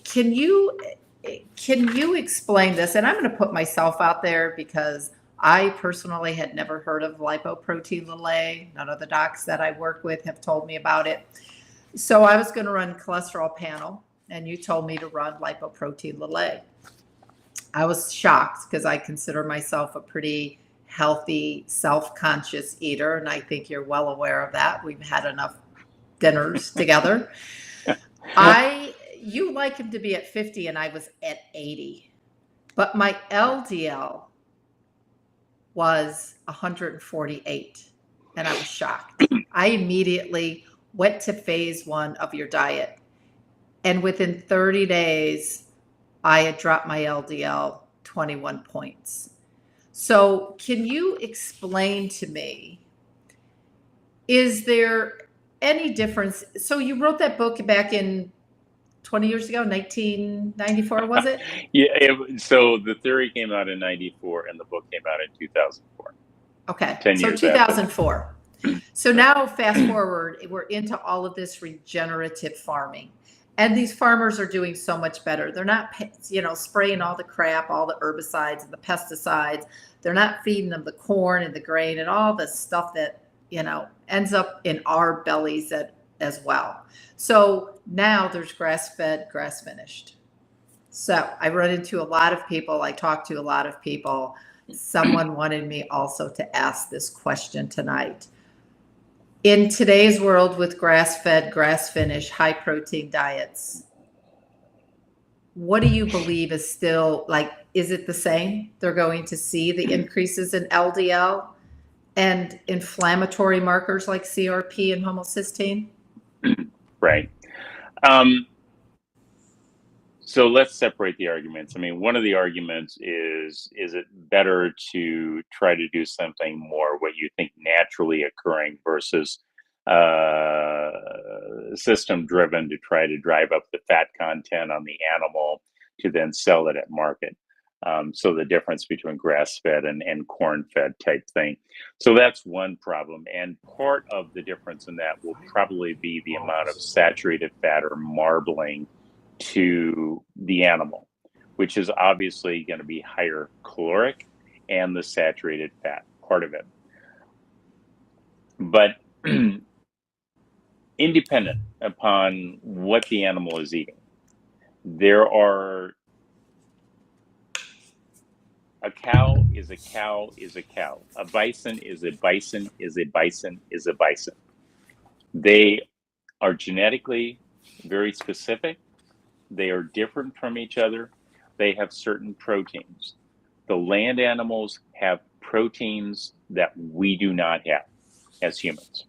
can you explain this? And I'm going to put myself out there because I personally had never heard of lipoprotein(a). None of the docs that I work with have told me about it. So I was going to run cholesterol panel, and you told me to run lipoprotein(a). I was shocked because I consider myself a pretty healthy, self-conscious eater, and I think you're well aware of that. We've had enough dinners together. You like him to be at 50 and I was at 80, but my LDL was 148 and I was shocked. I immediately went to phase 1 of your diet, and within 30 days, I had dropped my LDL 21 points. So can you explain to me, is there any difference? So you wrote that book back in 20 years ago, 1994, was it? Yeah. So the theory came out in 94 and the book came out in 2004. Okay. 10 so years 2004. So now fast forward, we're into all of this regenerative farming. And these farmers are doing so much better. They're not, spraying all the crap, all the herbicides and the pesticides. They're not feeding them the corn and the grain and all the stuff that, ends up in our bellies as well. So now there's grass-fed, grass-finished. So I run into a lot of people. I talk to a lot of people. Someone wanted me also to ask this question tonight. In today's world with grass-fed, grass-finished, high-protein diets, what do you believe is still, is it the same? They're going to see the increases in LDL and inflammatory markers like CRP and homocysteine? Right. So let's separate the arguments. I mean, one of the arguments is it better to try to do something more what you think naturally occurring versus system driven to try to drive up the fat content on the animal to then sell it at market. So the difference between grass-fed and corn-fed type thing. So that's one problem. And part of the difference in that will probably be the amount of saturated fat or marbling to the animal, which is obviously going to be higher caloric and the saturated fat part of it. But independent upon what the animal is eating, there are a cow is a cow is a cow. A bison is a bison is a bison is a bison. They are genetically very specific. They are different from each other. They have certain proteins. The land animals have proteins that we do not have as humans.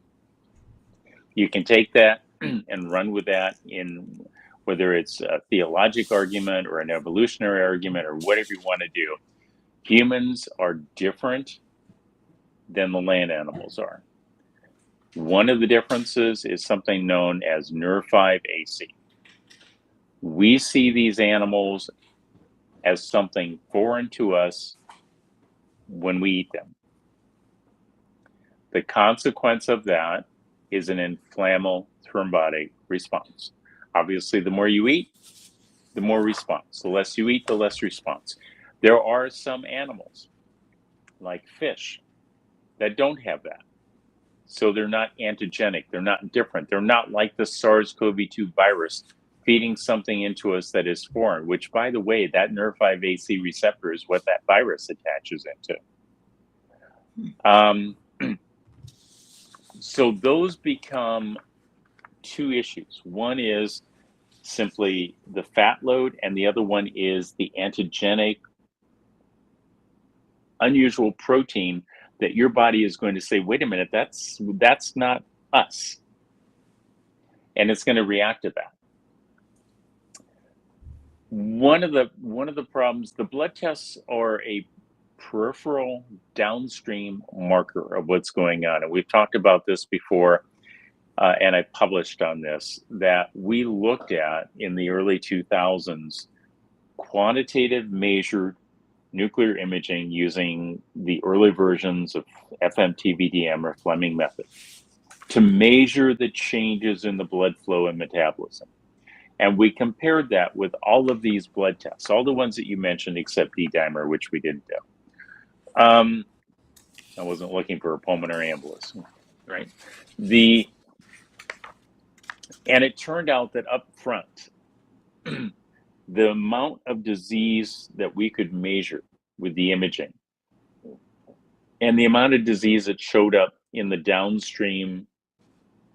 You can take that and run with that in whether it's a theologic argument or an evolutionary argument or whatever you want to do. Humans are different than the land animals are. One of the differences is something known as NER5AC. We see these animals as something foreign to us when we eat them. The consequence of that is an inflammo-thrombotic response. Obviously, the more you eat, the more response. The less you eat, the less response. There are some animals, like fish, that don't have that. So they're not antigenic. They're not different. They're not like the SARS-CoV-2 virus feeding something into us that is foreign, which, by the way, that NER5AC receptor is what that virus attaches into. So those become two issues. One is simply the fat load, and the other one is the antigenic, unusual protein that your body is going to say, wait a minute, that's not us. And it's going to react to that. One of the problems, the blood tests are a peripheral downstream marker of what's going on. And we've talked about this before, and I published on this, that we looked at in the early 2000s, quantitative measured nuclear imaging using the early versions of FMTVDM or Fleming method to measure the changes in the blood flow and metabolism. And we compared that with all of these blood tests, all the ones that you mentioned except D-dimer, which we didn't do. I wasn't looking for a pulmonary embolism, right? And it turned out that up front, the amount of disease that we could measure with the imaging and the amount of disease that showed up in the downstream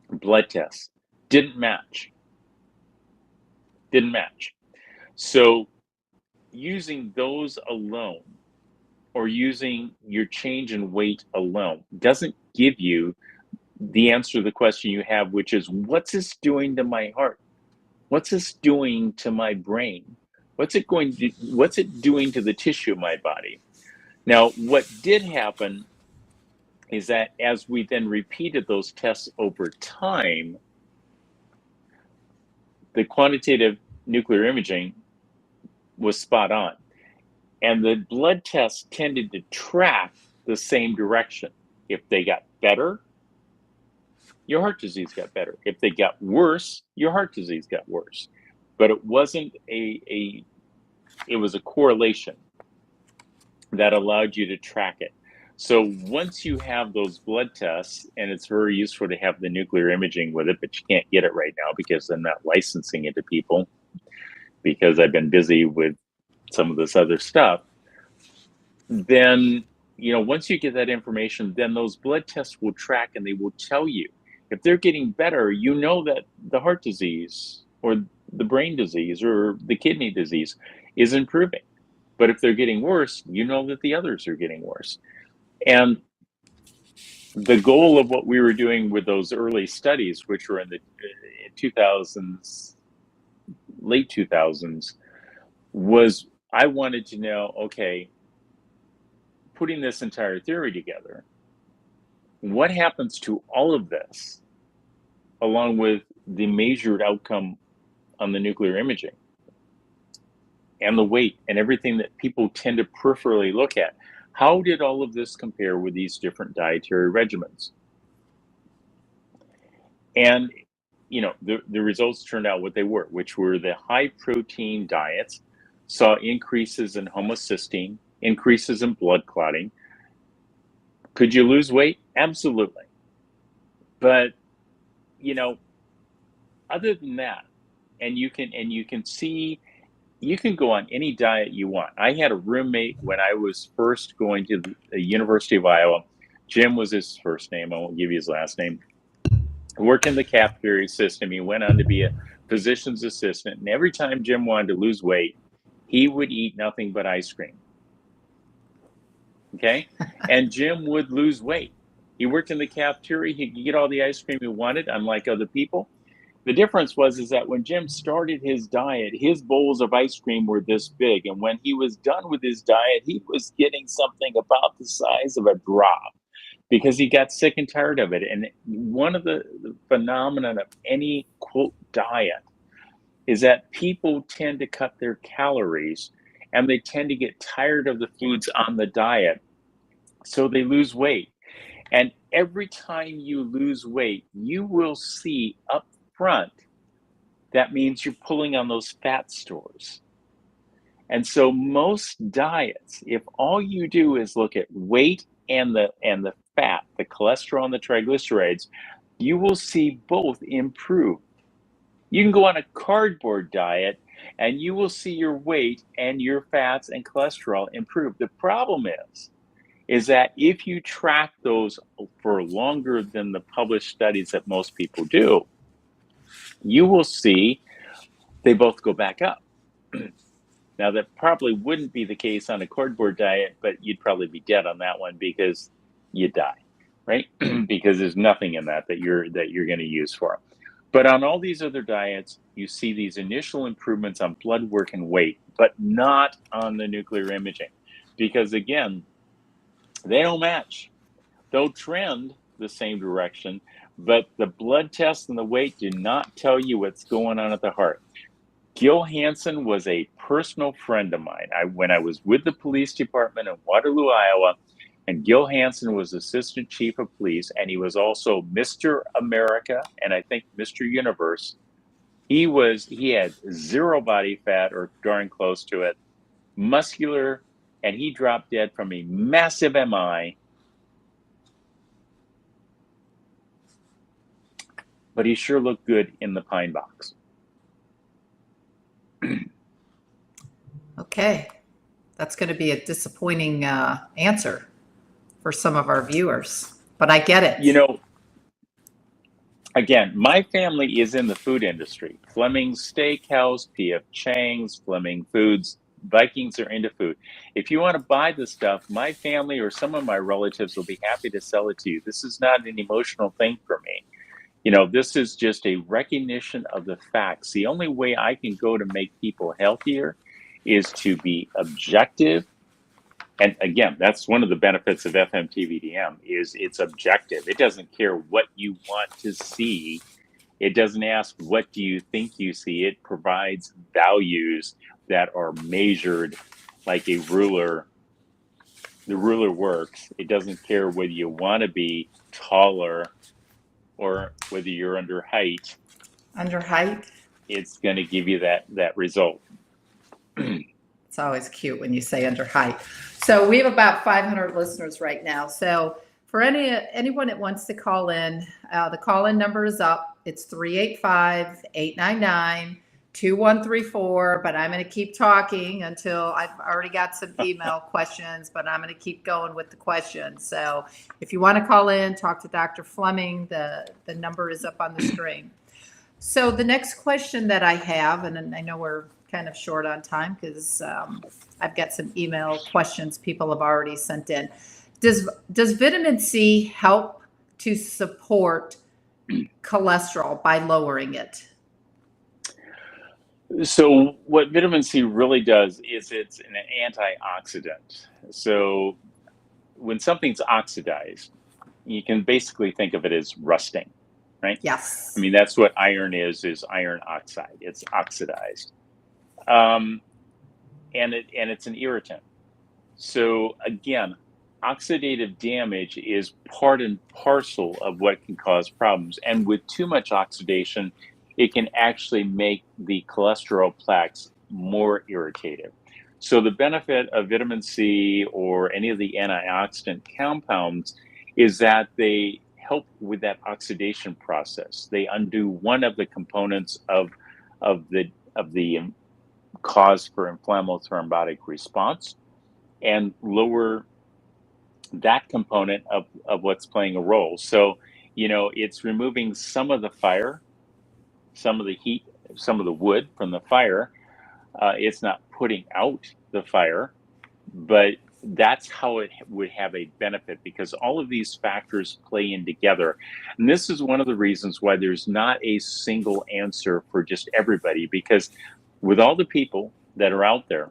blood tests didn't match. So using those alone, or using your change in weight alone, doesn't give you the answer to the question you have, which is, what's this doing to my heart? What's this doing to my brain? What's it doing to the tissue of my body? Now, what did happen is that as we then repeated those tests over time, the quantitative nuclear imaging was spot on. And the blood tests tended to track the same direction. If they got better, your heart disease got better. If they got worse, your heart disease got worse. But it wasn't it was a correlation that allowed you to track it. So once you have those blood tests, and it's very useful to have the nuclear imaging with it, but you can't get it right now because I'm not licensing it to people because I've been busy with some of this other stuff. Then, once you get that information, then those blood tests will track and they will tell you. If they're getting better, that the heart disease or the brain disease or the kidney disease is improving. But if they're getting worse, that the others are getting worse. And the goal of what we were doing with those early studies, which were in the 2000s, late 2000s, was I wanted to know, okay, putting this entire theory together, what happens to all of this along with the measured outcome on the nuclear imaging and the weight and everything that people tend to peripherally look at? How did all of this compare with these different dietary regimens? And, the results turned out what they were, which were the high protein diets saw increases in homocysteine, increases in blood clotting. Could you lose weight? Absolutely. But, other than that, and you can see, you can go on any diet you want. I had a roommate when I was first going to the University of Iowa. Jim was his first name. I won't give you his last name. He worked in the cafeteria system. He went on to be a physician's assistant. And every time Jim wanted to lose weight, he would eat nothing but ice cream. Okay? And Jim would lose weight. He worked in the cafeteria. He could get all the ice cream he wanted, unlike other people. The difference is that when Jim started his diet, his bowls of ice cream were this big. And when he was done with his diet, he was getting something about the size of a drop. because he got sick and tired of it. And one of the phenomenon of any quote diet is that people tend to cut their calories and they tend to get tired of the foods on the diet. So they lose weight. And every time you lose weight, you will see up front that means you're pulling on those fat stores. And so most diets, if all you do is look at weight and the fat, the cholesterol and the triglycerides, you will see both improve. You can go on a cardboard diet and you will see your weight and your fats and cholesterol improve. The problem is that if you track those for longer than the published studies that most people do, you will see they both go back up. Now, that probably wouldn't be the case on a cardboard diet, but you'd probably be dead on that one because you die, right? Because there's nothing in that you're going to use for it. But on all these other diets, you see these initial improvements on blood work and weight, but not on the nuclear imaging, because again, they don't match. They'll trend the same direction, but the blood tests and the weight do not tell you what's going on at the heart. Gil Hansen was a personal friend of mine. When I was with the police department in Waterloo, Iowa, and Gil Hansen was assistant chief of police, and he was also Mr. America and I think Mr. Universe. He had zero body fat or darn close to it, muscular, and he dropped dead from a massive MI. But he sure looked good in the pine box. Okay, that's going to be a disappointing answer for some of our viewers, but I get it. You know, again, my family is in the food industry. Fleming's Steakhouse, P.F. Chang's, Fleming Foods, Vikings are into food. If you want to buy the stuff, my family or some of my relatives will be happy to sell it to you. This is not an emotional thing for me. You know, this is just a recognition of the facts. The only way I can go to make people healthier is to be objective. And again, that's one of the benefits of FMTVDM is it's objective. It doesn't care what you want to see. It doesn't ask, what do you think you see? It provides values that are measured like a ruler. The ruler works. It doesn't care whether you want to be taller or whether you're under height. Under height? It's going to give you that result. It's always cute when you say under height. So we have about 500 listeners right now. So for anyone that wants to call in, the call-in number is up. It's 385-899-2134. But I'm going to keep talking until I've already got some email questions, but I'm going to keep going with the questions. So if you want to call in, talk to Dr. Fleming, the number is up on the screen. So the next question that I have, and I know we're kind of short on time because I've got some email questions people have already sent in. Does vitamin C help to support cholesterol by lowering it? So what vitamin C really does is it's an antioxidant. So when something's oxidized, you can basically think of it as rusting, right? Yes. I mean, that's what iron is iron oxide. It's oxidized. And it's an irritant. So again, oxidative damage is part and parcel of what can cause problems. And with too much oxidation, it can actually make the cholesterol plaques more irritative. So the benefit of vitamin C or any of the antioxidant compounds is that they help with that oxidation process. They undo one of the components of the cause for inflammo-thrombotic response and lower that component of what's playing a role. So, you know, it's removing some of the fire, some of the heat, some of the wood from the fire. It's not putting out the fire, but that's how it would have a benefit, because all of these factors play in together. And this is one of the reasons why there's not a single answer for just everybody, because with all the people that are out there,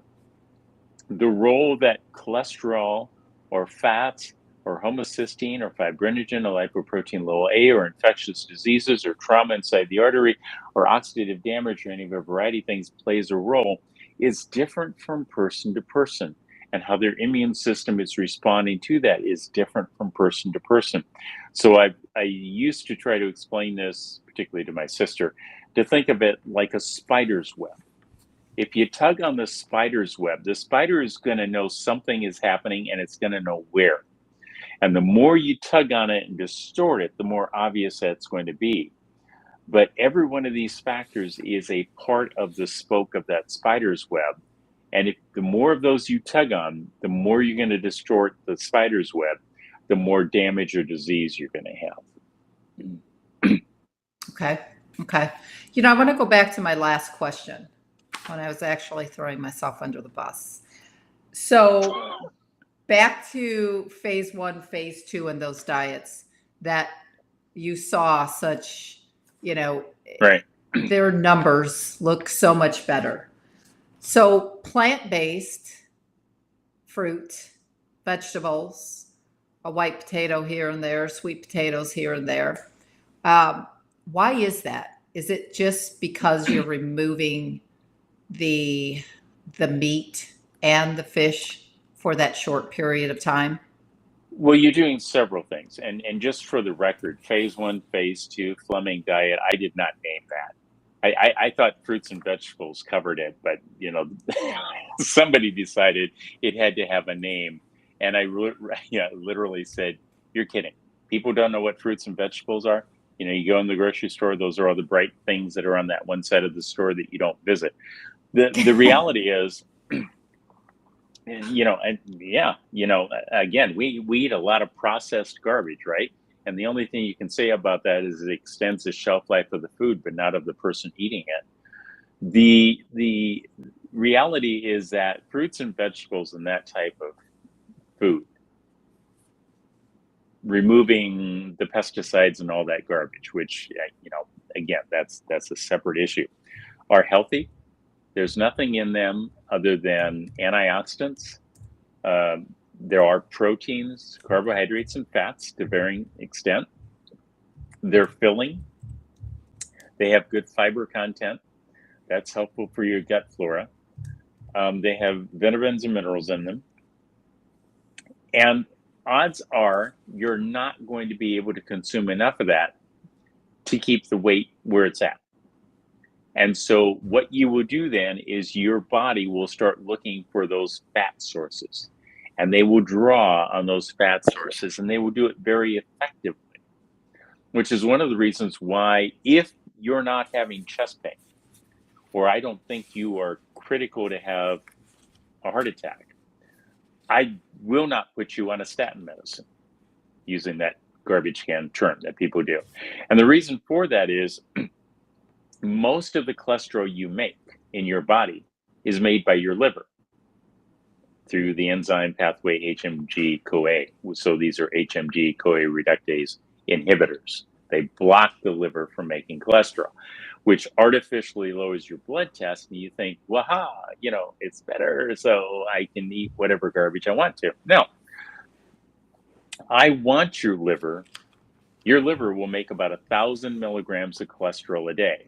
the role that cholesterol or fats or homocysteine or fibrinogen, a lipoprotein low A, or infectious diseases or trauma inside the artery or oxidative damage or any of a variety of things plays a role is different from person to person. And how their immune system is responding to that is different from person to person. So I used to try to explain this, particularly to my sister, to think of it like a spider's web. If you tug on the spider's web, the spider is going to know something is happening and it's going to know where. And the more you tug on it and distort it, the more obvious that's going to be. But every one of these factors is a part of the spoke of that spider's web. And if the more of those you tug on, the more you're going to distort the spider's web, the more damage or disease you're going to have. Okay. Okay. You know, I want to go back to my last question when I was actually throwing myself under the bus. So back to phase 1, phase 2, and those diets that you saw such, you know, Right. their numbers look so much better. So plant-based fruit, vegetables, a white potato here and there, sweet potatoes here and there. Why is that? Is it just because you're removing the meat and the fish for that short period of time? Well, you're doing several things. And just for the record, phase 1, phase 2, Fleming diet, I did not name that. I thought fruits and vegetables covered it, but you know, somebody decided it had to have a name. And I literally said, "You're kidding. People don't know what fruits and vegetables are. You know, you go in the grocery store, those are all the bright things that are on that one side of the store that you don't visit." The reality is, again, we eat a lot of processed garbage, right? And the only thing you can say about that is it extends the shelf life of the food, but not of the person eating it. The reality is that fruits and vegetables and that type of food, removing the pesticides and all that garbage, which, again, that's a separate issue, are healthy. There's nothing in them other than antioxidants. There are proteins, carbohydrates, and fats to varying extent. They're filling. They have good fiber content. That's helpful for your gut flora. They have vitamins and minerals in them. And odds are you're not going to be able to consume enough of that to keep the weight where it's at. And so what you will do then is your body will start looking for those fat sources. And they will draw on those fat sources, and they will do it very effectively, which is one of the reasons why, if you're not having chest pain, or I don't think you are critical to have a heart attack, I will not put you on a statin medicine, using that garbage can term that people do. And the reason for that is most of the cholesterol you make in your body is made by your liver through the enzyme pathway HMG-CoA. So these are HMG-CoA reductase inhibitors. They block the liver from making cholesterol, which artificially lowers your blood test. And you think, waha, it's better, so I can eat whatever garbage I want to. No, I want your liver. Your liver will make about 1,000 milligrams of cholesterol a day.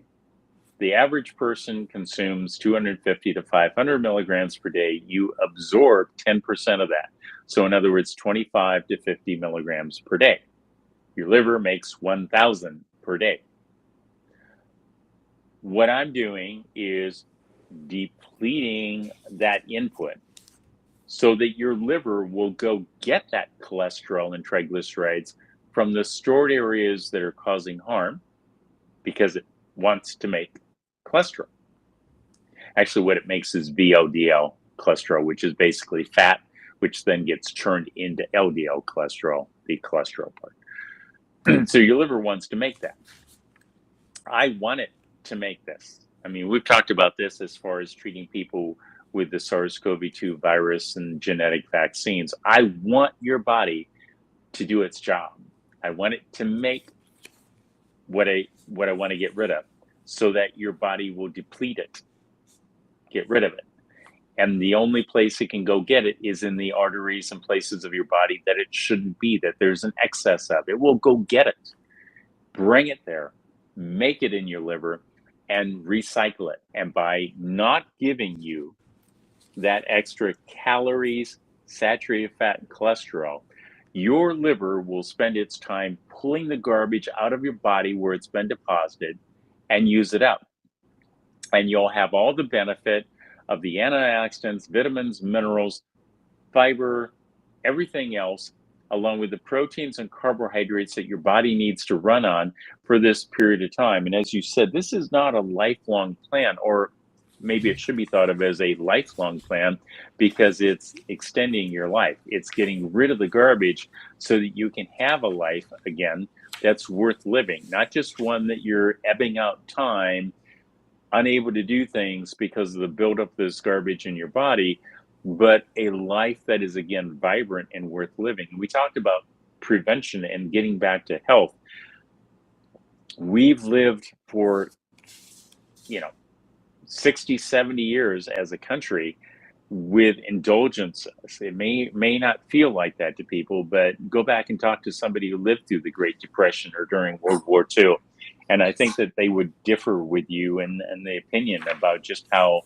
The average person consumes 250 to 500 milligrams per day. You absorb 10% of that. So in other words, 25 to 50 milligrams per day. Your liver makes 1,000 per day. What I'm doing is depleting that input so that your liver will go get that cholesterol and triglycerides from the stored areas that are causing harm, because it wants to make cholesterol. Actually, what it makes is VLDL cholesterol, which is basically fat, which then gets turned into LDL cholesterol, the cholesterol part. So your liver wants to make that. I want it to make this. I mean, we've talked about this as far as treating people with the SARS-CoV-2 virus and genetic vaccines. I want your body to do its job. I want it to make what I want to get rid of, so that your body will deplete it, get rid of it. And the only place it can go get it is in the arteries and places of your body that it shouldn't be, that there's an excess of. It will go get it, bring it there, make it in your liver, and recycle it. And by not giving you that extra calories, saturated fat, and cholesterol, your liver will spend its time pulling the garbage out of your body where it's been deposited and use it up. And you'll have all the benefit of the antioxidants, vitamins, minerals, fiber, everything else, along with the proteins and carbohydrates that your body needs to run on for this period of time. And as you said, this is not a lifelong plan, or maybe it should be thought of as a lifelong plan, because it's extending your life. It's getting rid of the garbage so that you can have a life again that's worth living, not just one that you're ebbing out time, unable to do things because of the buildup of this garbage in your body, but a life that is, again, vibrant and worth living. We talked about prevention and getting back to health. We've lived for, 60, 70 years as a country with indulgences. It may not feel like that to people, but go back and talk to somebody who lived through the Great Depression or during World War II. And I think that they would differ with you in the opinion about just how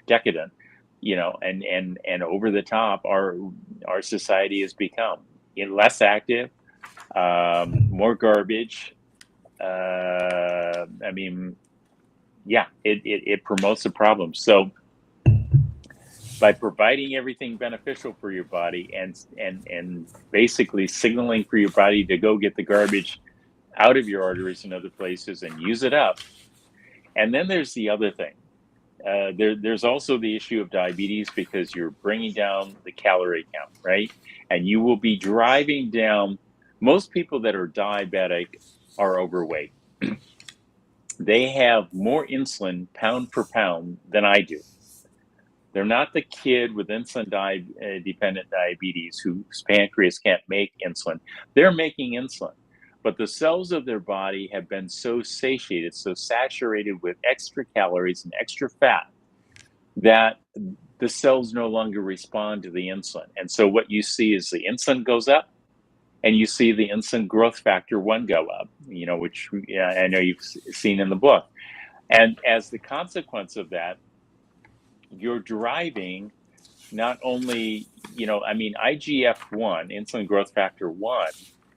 decadent, and over the top our society has become. Less active, more garbage. It promotes the problem. So by providing everything beneficial for your body and basically signaling for your body to go get the garbage out of your arteries and other places and use it up. And then there's the other thing. There's also the issue of diabetes, because you're bringing down the calorie count, right? And you will be driving down. Most people that are diabetic are overweight. They have more insulin pound per pound than I do. They're not the kid with insulin dependent diabetes whose pancreas can't make insulin. They're making insulin, but the cells of their body have been so satiated, so saturated with extra calories and extra fat, that the cells no longer respond to the insulin. And so what you see is the insulin goes up, and you see the insulin growth factor 1 go up, which I know you've seen in the book. And as the consequence of that, you're driving not only, IGF-1, insulin growth factor 1,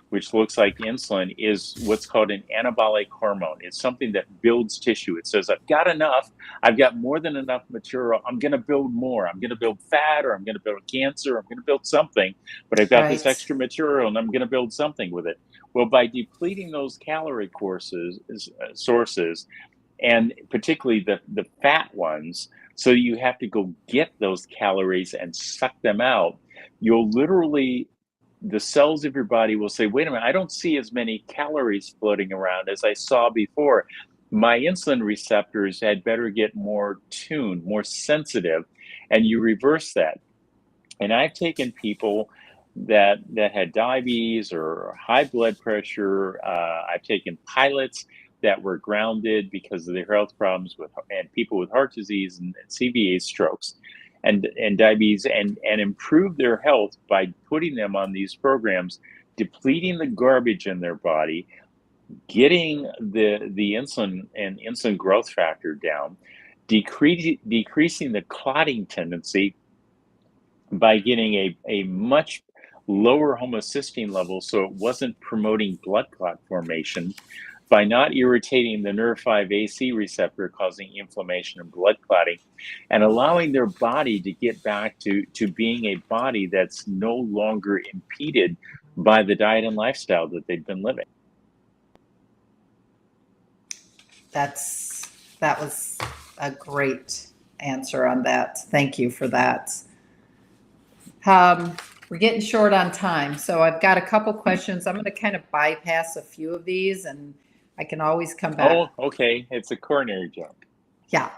which looks like insulin, is what's called an anabolic hormone. It's something that builds tissue. It says, I've got enough. I've got more than enough material. I'm going to build more. I'm going to build fat, or I'm going to build cancer. I'm going to build something, but I've got this extra material and I'm going to build something with it. Well, by depleting those calorie sources, and particularly the fat ones, so you have to go get those calories and suck them out, you'll literally, the cells of your body will say, wait a minute, I don't see as many calories floating around as I saw before. My insulin receptors had better get more tuned, more sensitive, and you reverse that. And I've taken people that had diabetes or high blood pressure. I've taken pilots that were grounded because of their health problems, and people with heart disease and CVA strokes and diabetes, and improve their health by putting them on these programs, depleting the garbage in their body, getting the insulin and insulin growth factor down, decreasing the clotting tendency by getting a much lower homocysteine level, so it wasn't promoting blood clot formation, by not irritating the nerve 5AC receptor, causing inflammation and blood clotting, and allowing their body to get back to being a body that's no longer impeded by the diet and lifestyle that they've been living. That was a great answer on that. Thank you for that. We're getting short on time, so I've got a couple questions. I'm going to kind of bypass a few of these, and I can always come back. Oh, okay. It's a coronary jump. Yeah.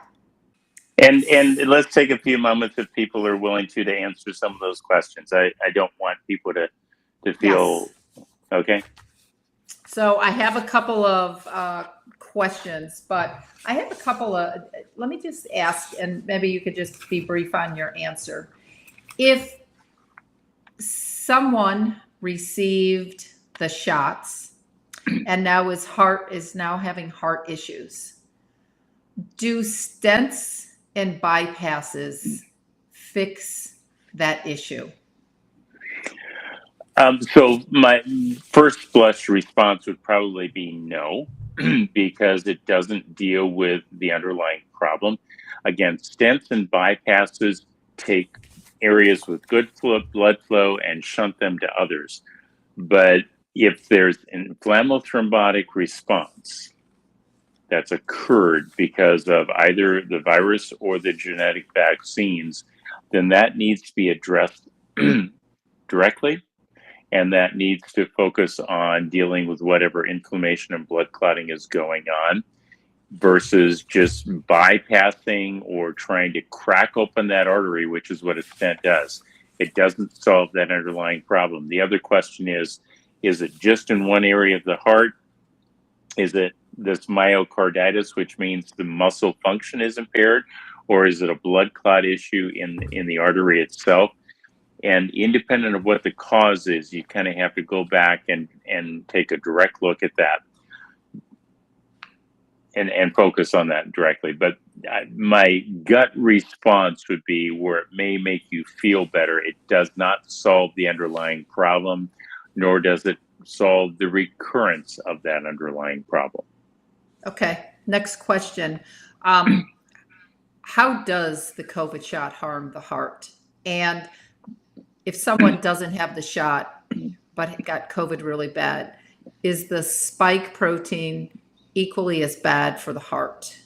And let's take a few moments if people are willing to answer some of those questions. I don't want people to feel, Yes. Okay. So I have a couple of questions, but I have a couple of, let me just ask, and maybe you could just be brief on your answer. If someone received the shots and now his heart is now having heart issues, do stents and bypasses fix that issue? So my first blush response would probably be no, because it doesn't deal with the underlying problem. Again, stents and bypasses take areas with good blood flow and shunt them to others. But if there's an inflammothrombotic response that's occurred because of either the virus or the genetic vaccines, then that needs to be addressed directly. And that needs to focus on dealing with whatever inflammation and blood clotting is going on versus just bypassing or trying to crack open that artery, which is what a stent does. It doesn't solve that underlying problem. The other question is it just in one area of the heart? Is it this myocarditis, which means the muscle function is impaired? Or is it a blood clot issue in the artery itself? And independent of what the cause is, you kind of have to go back and take a direct look at that and focus on that directly. But my gut response would be where it may make you feel better. It does not solve the underlying problem, nor does it solve the recurrence of that underlying problem. Okay, next question. How does the COVID shot harm the heart? And if someone doesn't have the shot but got COVID really bad, is the spike protein equally as bad for the heart?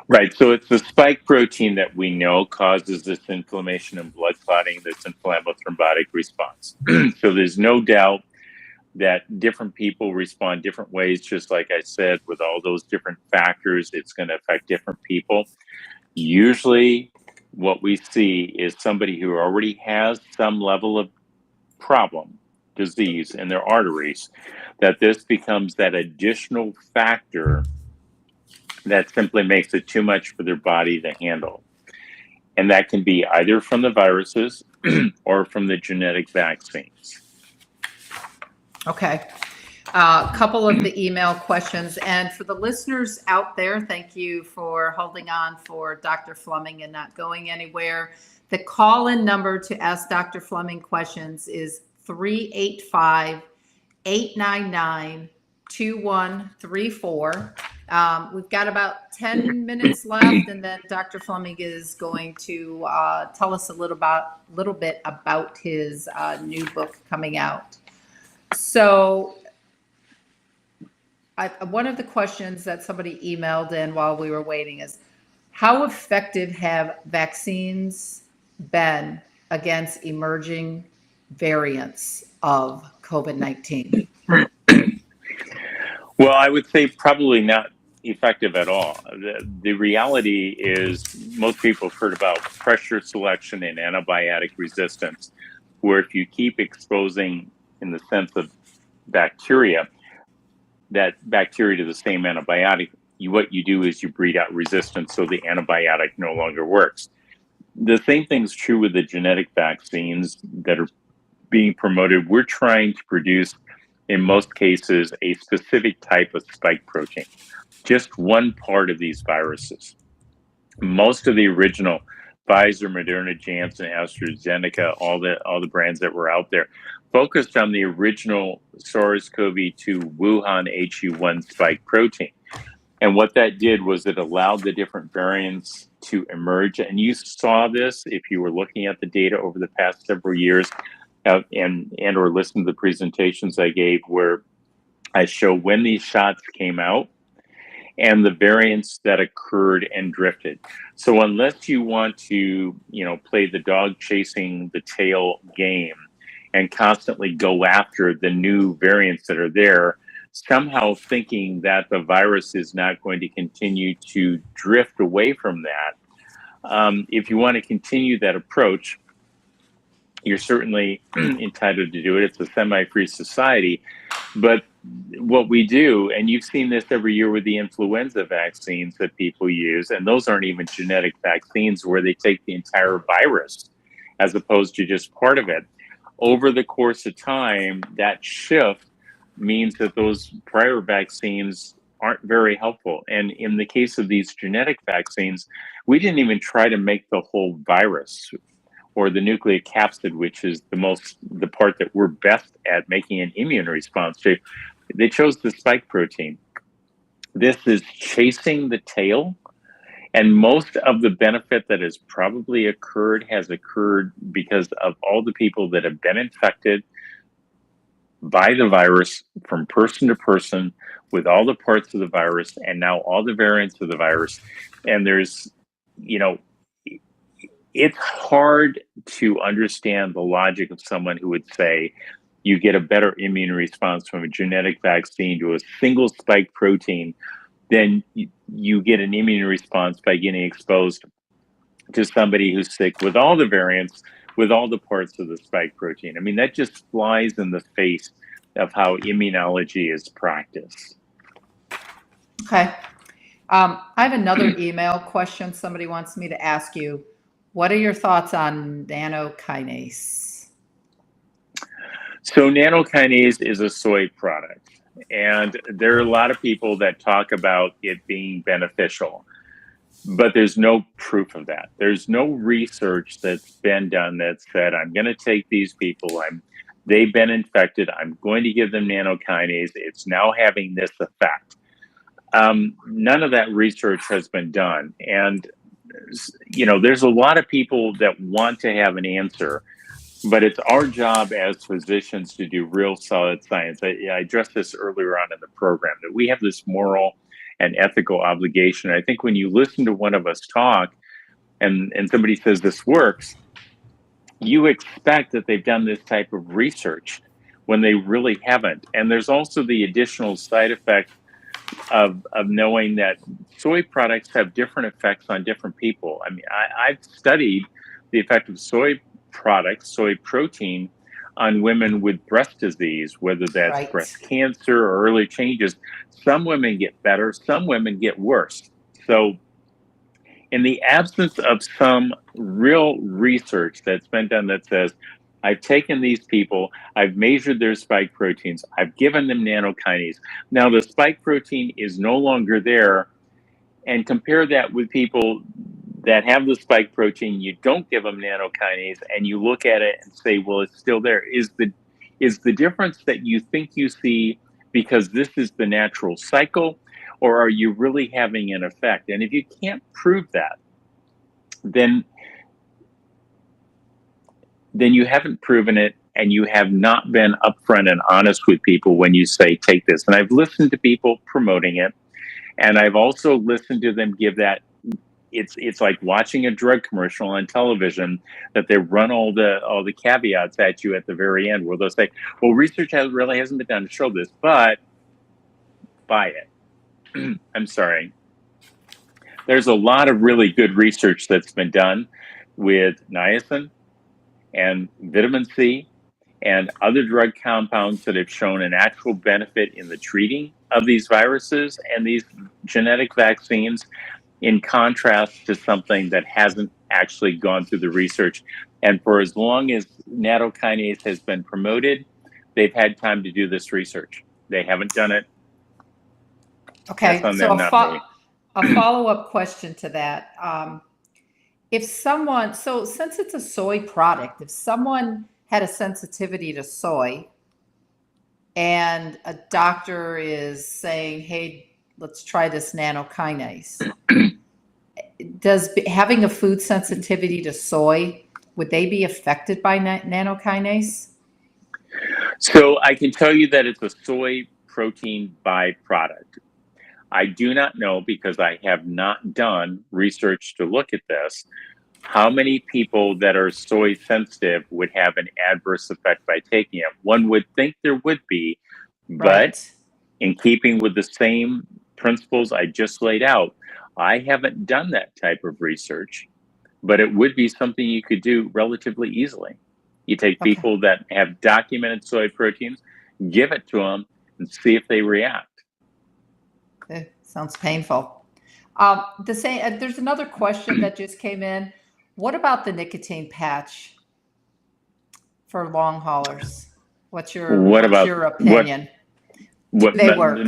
Right. So it's the spike protein that we know causes this inflammation and blood clotting, this inflammothrombotic response. So there's no doubt that different people respond different ways. Just like I said, with all those different factors, it's going to affect different people. Usually what we see is somebody who already has some level of problem, disease in their arteries, that this becomes that additional factor that simply makes it too much for their body to handle. And that can be either from the viruses or from the genetic vaccines. Okay. A couple of the email questions. And for the listeners out there, thank you for holding on for Dr. Fleming and not going anywhere. The call-in number to ask Dr. Fleming questions is 385-899-2134. We've got about 10 minutes left, and then Dr. Fleming is going to tell us a little bit about his new book coming out. So one of the questions that somebody emailed in while we were waiting is, how effective have vaccines been against emerging variants of COVID-19? Well, I would say probably not effective at all. The reality is most people have heard about pressure selection and antibiotic resistance, where if you keep exposing, in the sense of bacteria, that bacteria to the same antibiotic, what you do is you breed out resistance, so the antibiotic no longer works. The same thing's true with the genetic vaccines that are being promoted. We're trying to produce, in most cases, a specific type of spike protein, just one part of these viruses. Most of the original Pfizer, Moderna, Janssen, AstraZeneca, all the brands that were out there, focused on the original SARS-CoV-2 Wuhan HU1 spike protein. And what that did was it allowed the different variants to emerge. And you saw this if you were looking at the data over the past several years and or listened to the presentations I gave, where I show when these shots came out and the variants that occurred and drifted. So unless you want to, play the dog chasing the tail game and constantly go after the new variants that are there, somehow thinking that the virus is not going to continue to drift away from that. If you want to continue that approach, you're certainly entitled to do it. It's a semi-free society. But what we do, and you've seen this every year with the influenza vaccines that people use, and those aren't even genetic vaccines where they take the entire virus as opposed to just part of it. Over the course of time, that shift means that those prior vaccines aren't very helpful. And in the case of these genetic vaccines, we didn't even try to make the whole virus or the nucleocapsid, which is the part that we're best at making an immune response to. They chose the spike protein. This is chasing the tail, and most of the benefit that has probably occurred has occurred because of all the people that have been infected by the virus from person to person with all the parts of the virus and now all the variants of the virus. And there's, it's hard to understand the logic of someone who would say you get a better immune response from a genetic vaccine to a single spike protein than you get an immune response by getting exposed to somebody who's sick with all the variants, with all the parts of the spike protein. I mean, that just flies in the face of how immunology is practiced. Okay. I have another email question somebody wants me to ask you. What are your thoughts on nanokinase? So nanokinase is a soy product, and there are a lot of people that talk about it being beneficial, but there's no proof of that. There's no research that's been done that said, I'm going to take these people, they've been infected, I'm going to give them nanokinase, it's now having this effect. None of that research has been done. And, there's a lot of people that want to have an answer, but it's our job as physicians to do real solid science. I addressed this earlier on in the program, that we have this moral and ethical obligation. I think when you listen to one of us talk and somebody says this works, you expect that they've done this type of research when they really haven't. And there's also the additional side effect of knowing that soy products have different effects on different people. I mean, I've studied the effect of soy products, soy protein, on women with breast disease, whether that's breast cancer or early changes. Some women get better, some women get worse. So in the absence of some real research that's been done that says, I've taken these people, I've measured their spike proteins, I've given them nanokinase. Now the spike protein is no longer there, and compare that with people that have the spike protein, you don't give them nanokinase, and you look at it and say, well, it's still there. Is the difference that you think you see because this is the natural cycle, or are you really having an effect? And if you can't prove that, then you haven't proven it, and you have not been upfront and honest with people when you say, take this. And I've listened to people promoting it, and I've also listened to them give that. It's like watching a drug commercial on television, that they run all the caveats at you at the very end, where they'll say, well, research really hasn't been done to show this, but buy it. I'm sorry. There's a lot of really good research that's been done with niacin and vitamin C and other drug compounds that have shown an actual benefit in the treating of these viruses and these genetic vaccines, in contrast to something that hasn't actually gone through the research. And for as long as nanokinase has been promoted, they've had time to do this research. They haven't done it. Okay, so a follow-up question to that. Since it's a soy product, if someone had a sensitivity to soy and a doctor is saying, hey, let's try this nanokinase, does having a food sensitivity to soy, would they be affected by nanokinase? So I can tell you that it's a soy protein byproduct. I do not know, because I have not done research to look at this, how many people that are soy sensitive would have an adverse effect by taking it. One would think there would be, but in keeping with the same principles I just laid out, I haven't done that type of research, but it would be something you could do relatively easily. You take people that have documented soy proteins, give it to them, and see if they react. It sounds painful. There's another question that just came in. What about the nicotine patch for long haulers? What's your opinion? What they work?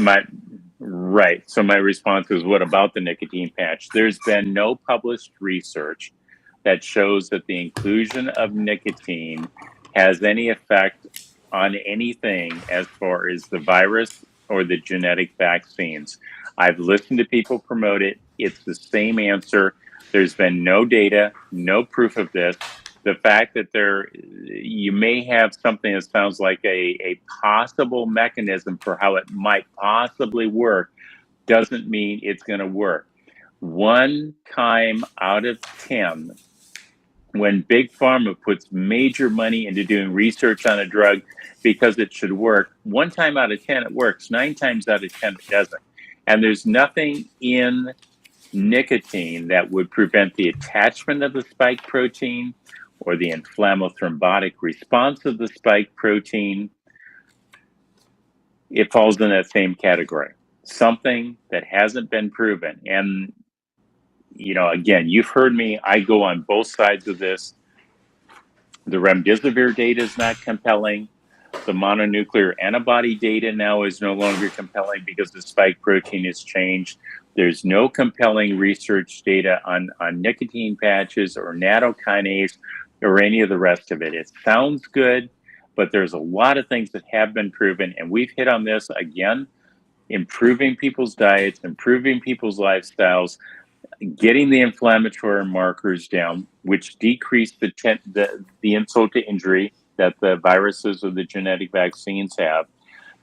Right. So my response is, what about the nicotine patch? There's been no published research that shows that the inclusion of nicotine has any effect on anything as far as the virus or the genetic vaccines. I've listened to people promote it. It's the same answer. There's been no data, no proof of this. The fact that you may have something that sounds like a possible mechanism for how it might possibly work doesn't mean it's going to work. 1 time out of 10, when Big Pharma puts major money into doing research on a drug because it should work, 1 time out of 10 it works, 9 times out of 10 it doesn't. And there's nothing in nicotine that would prevent the attachment of the spike protein or the inflammo-thrombotic response of the spike protein. It falls in that same category. Something that hasn't been proven. And, again, you've heard me. I go on both sides of this. The remdesivir data is not compelling. The mononuclear antibody data now is no longer compelling because the spike protein has changed. There's no compelling research data on nicotine patches or nattokinase or any of the rest of it. It sounds good, but there's a lot of things that have been proven, and we've hit on this again: improving people's diets, improving people's lifestyles, getting the inflammatory markers down, which decrease the insult to injury that the viruses or the genetic vaccines have.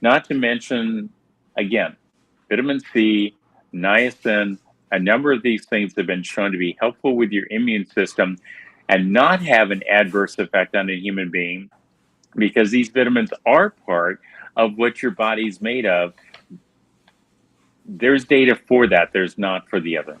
Not to mention, again, vitamin C, niacin, a number of these things have been shown to be helpful with your immune system and not have an adverse effect on a human being, because these vitamins are part of what your body's made of. There's data for that. There's not for the other.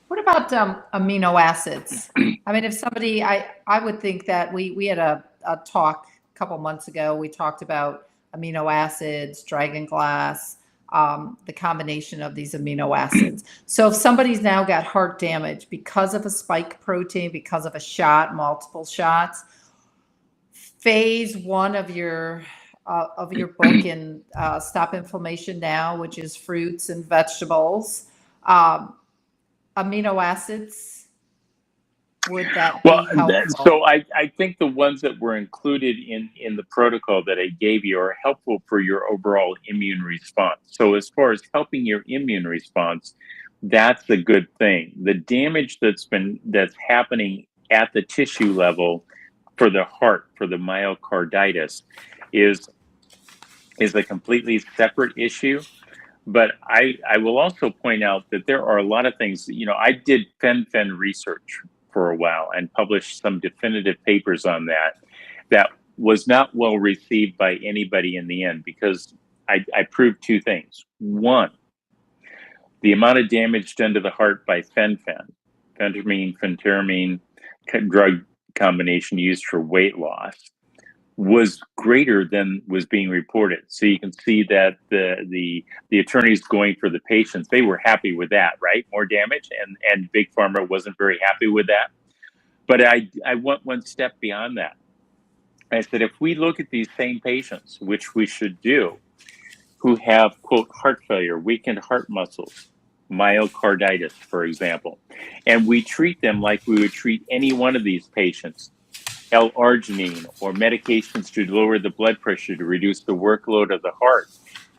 What about amino acids? I mean, if somebody, I would think that we had a talk a couple months ago. We talked about amino acids, dragon glass, the combination of these amino acids. So if somebody's now got heart damage because of a spike protein, because of a shot, multiple shots, phase 1 of your book in Stop Inflammation Now, which is fruits and vegetables, amino acids, would that be helpful? So I think the ones that were included in the protocol that I gave you are helpful for your overall immune response. So as far as helping your immune response, that's a good thing. The damage that's happening at the tissue level for the heart, for the myocarditis, is a completely separate issue. But I will also point out that there are a lot of things. I did fen-phen research for a while and published some definitive papers on that was not well received by anybody in the end, because I proved 2 things. 1, the amount of damage done to the heart by fen-phen, phentermine drug combination used for weight loss, was greater than was being reported. So you can see that the attorneys going for the patients, they were happy with that, right? More damage, and Big Pharma wasn't very happy with that. But I went 1 step beyond that. I said, if we look at these same patients, which we should do, who have, quote, heart failure, weakened heart muscles, myocarditis, for example, and we treat them like we would treat any one of these patients, L-arginine or medications to lower the blood pressure to reduce the workload of the heart,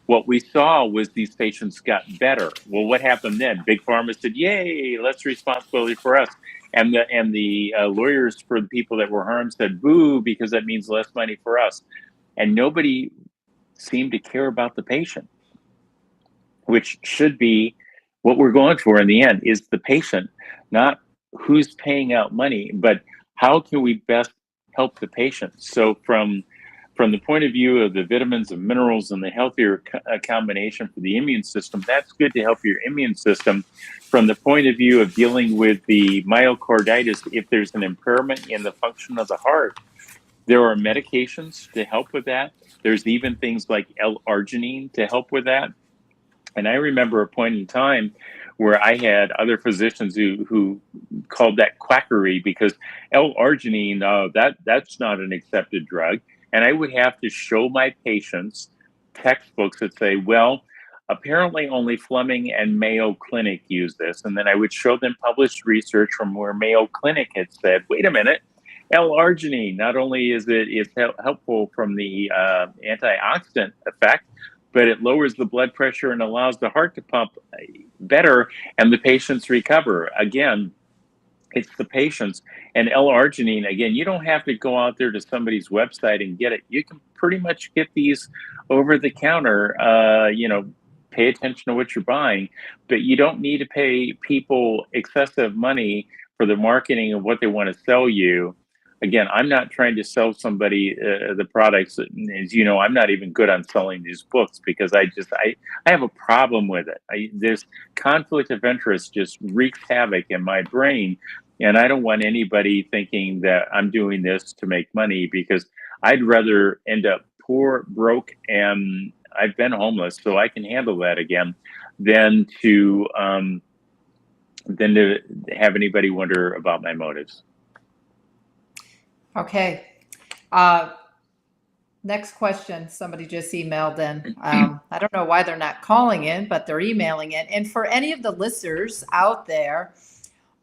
what we saw was these patients got better. Well, what happened then? Big Pharma said, yay, less responsibility for us. And the lawyers for the people that were harmed said, boo, because that means less money for us. And nobody seemed to care about the patient, which should be what we're going for in the end, is the patient, not who's paying out money, but how can we best help the patient? So from the point of view of the vitamins and minerals and the healthier combination for the immune system, that's good to help your immune system. From the point of view of dealing with the myocarditis, if there's an impairment in the function of the heart, There are medications to help with that. There's even things like L-arginine to help with that. And I remember a point in time where I had other physicians who called that quackery because L-arginine, that's not an accepted drug. And I would have to show my patients textbooks that say, well, apparently only Fleming and Mayo Clinic use this. And then I would show them published research from where Mayo Clinic had said, wait a minute, L-arginine, not only is it's helpful from the antioxidant effect, but it lowers the blood pressure and allows the heart to pump better and the patients recover. Again, it's the patients. And L-arginine, again, you don't have to go out there to somebody's website and get it. You can pretty much get these over the counter, pay attention to what you're buying, but you don't need to pay people excessive money for the marketing of what they want to sell you. Again, I'm not trying to sell somebody the products. As you know, I'm not even good on selling these books because I have a problem with it. There's conflict of interest just wreaks havoc in my brain. And I don't want anybody thinking that I'm doing this to make money because I'd rather end up poor, broke, and I've been homeless, so I can handle that again, than to have anybody wonder about my motives. Okay. Next question. Somebody just emailed in. I don't know why they're not calling in, but they're emailing in. And for any of the listeners out there,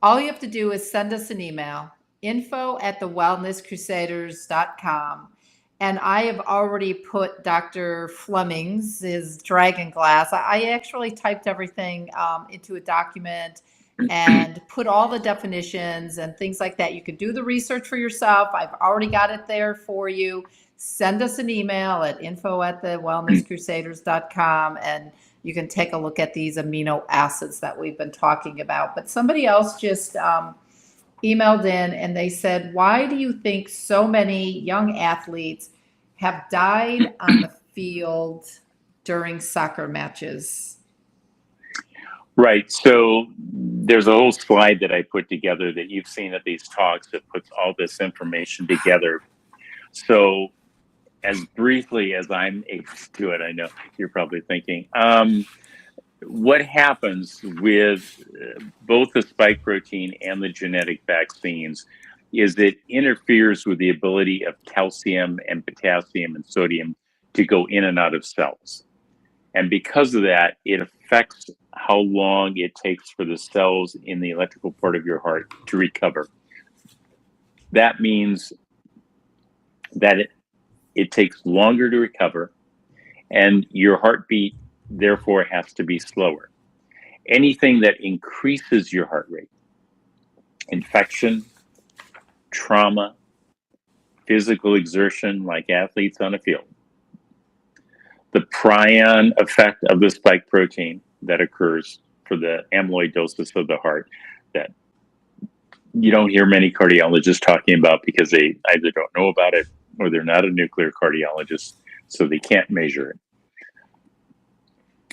all you have to do is send us an email, info@thewellnesscrusaders.com. And I have already put Dr. Fleming's, his dragon glass. I actually typed everything into a document and put all the definitions and things like that. You can do the research for yourself. I've already got it there for you. Send us an email at info@thewellnesscrusaders.com and you can take a look at these amino acids that we've been talking about. But somebody else just emailed in and they said, why do you think so many young athletes have died on the field during soccer matches? Right. So there's a whole slide that I put together that you've seen at these talks that puts all this information together. So as briefly as I'm able to do it, I know you're probably thinking, what happens with both the spike protein and the genetic vaccines is it interferes with the ability of calcium and potassium and sodium to go in and out of cells. And because of that, it affects how long it takes for the cells in the electrical part of your heart to recover. That means that it takes longer to recover, and your heartbeat, therefore, has to be slower. Anything that increases your heart rate, infection, trauma, physical exertion like athletes on a field, the prion effect of the spike protein that occurs for the amyloidosis of the heart that you don't hear many cardiologists talking about because they either don't know about it or they're not a nuclear cardiologist, so they can't measure it.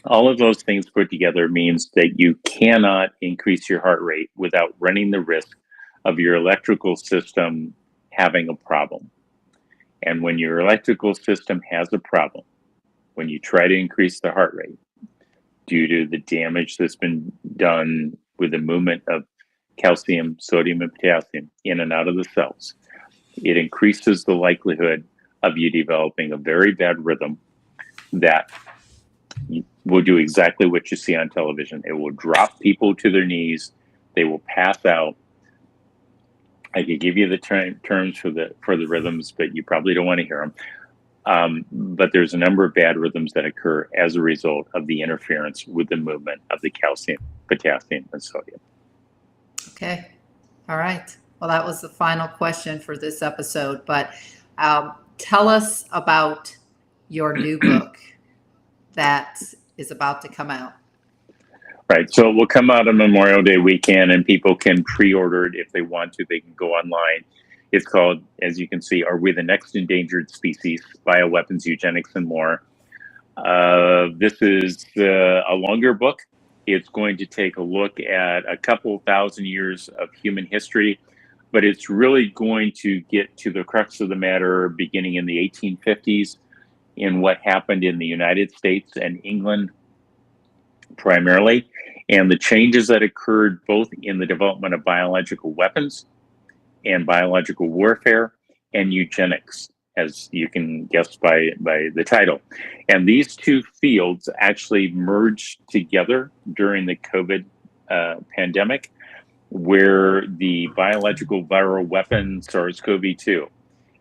All of those things put together means that you cannot increase your heart rate without running the risk of your electrical system having a problem. And when your electrical system has a problem, when you try to increase the heart rate due to the damage that's been done with the movement of calcium, sodium, and potassium in and out of the cells, it increases the likelihood of you developing a very bad rhythm that will do exactly what you see on television. It will drop people to their knees. They will pass out. I could give you the terms for the rhythms, but you probably don't want to hear them. But there's a number of bad rhythms that occur as a result of the interference with the movement of the calcium, potassium, and sodium. Okay. All right. Well, that was the final question for this episode, but tell us about your new book that is about to come out. Right. So it will come out on Memorial Day weekend, and people can pre-order it if they want to. They can go online. It's called, as you can see, Are We the Next Endangered Species? Bioweapons, Eugenics, and More. This is a longer book. It's going to take a look at a couple thousand years of human history. but it's really going to get to the crux of the matter beginning in the 1850s in what happened in the United States and England primarily, and the changes that occurred both in the development of biological weapons and biological warfare and eugenics, as you can guess by the title. And these two fields actually merged together during the COVID pandemic, where the biological viral weapon SARS-CoV-2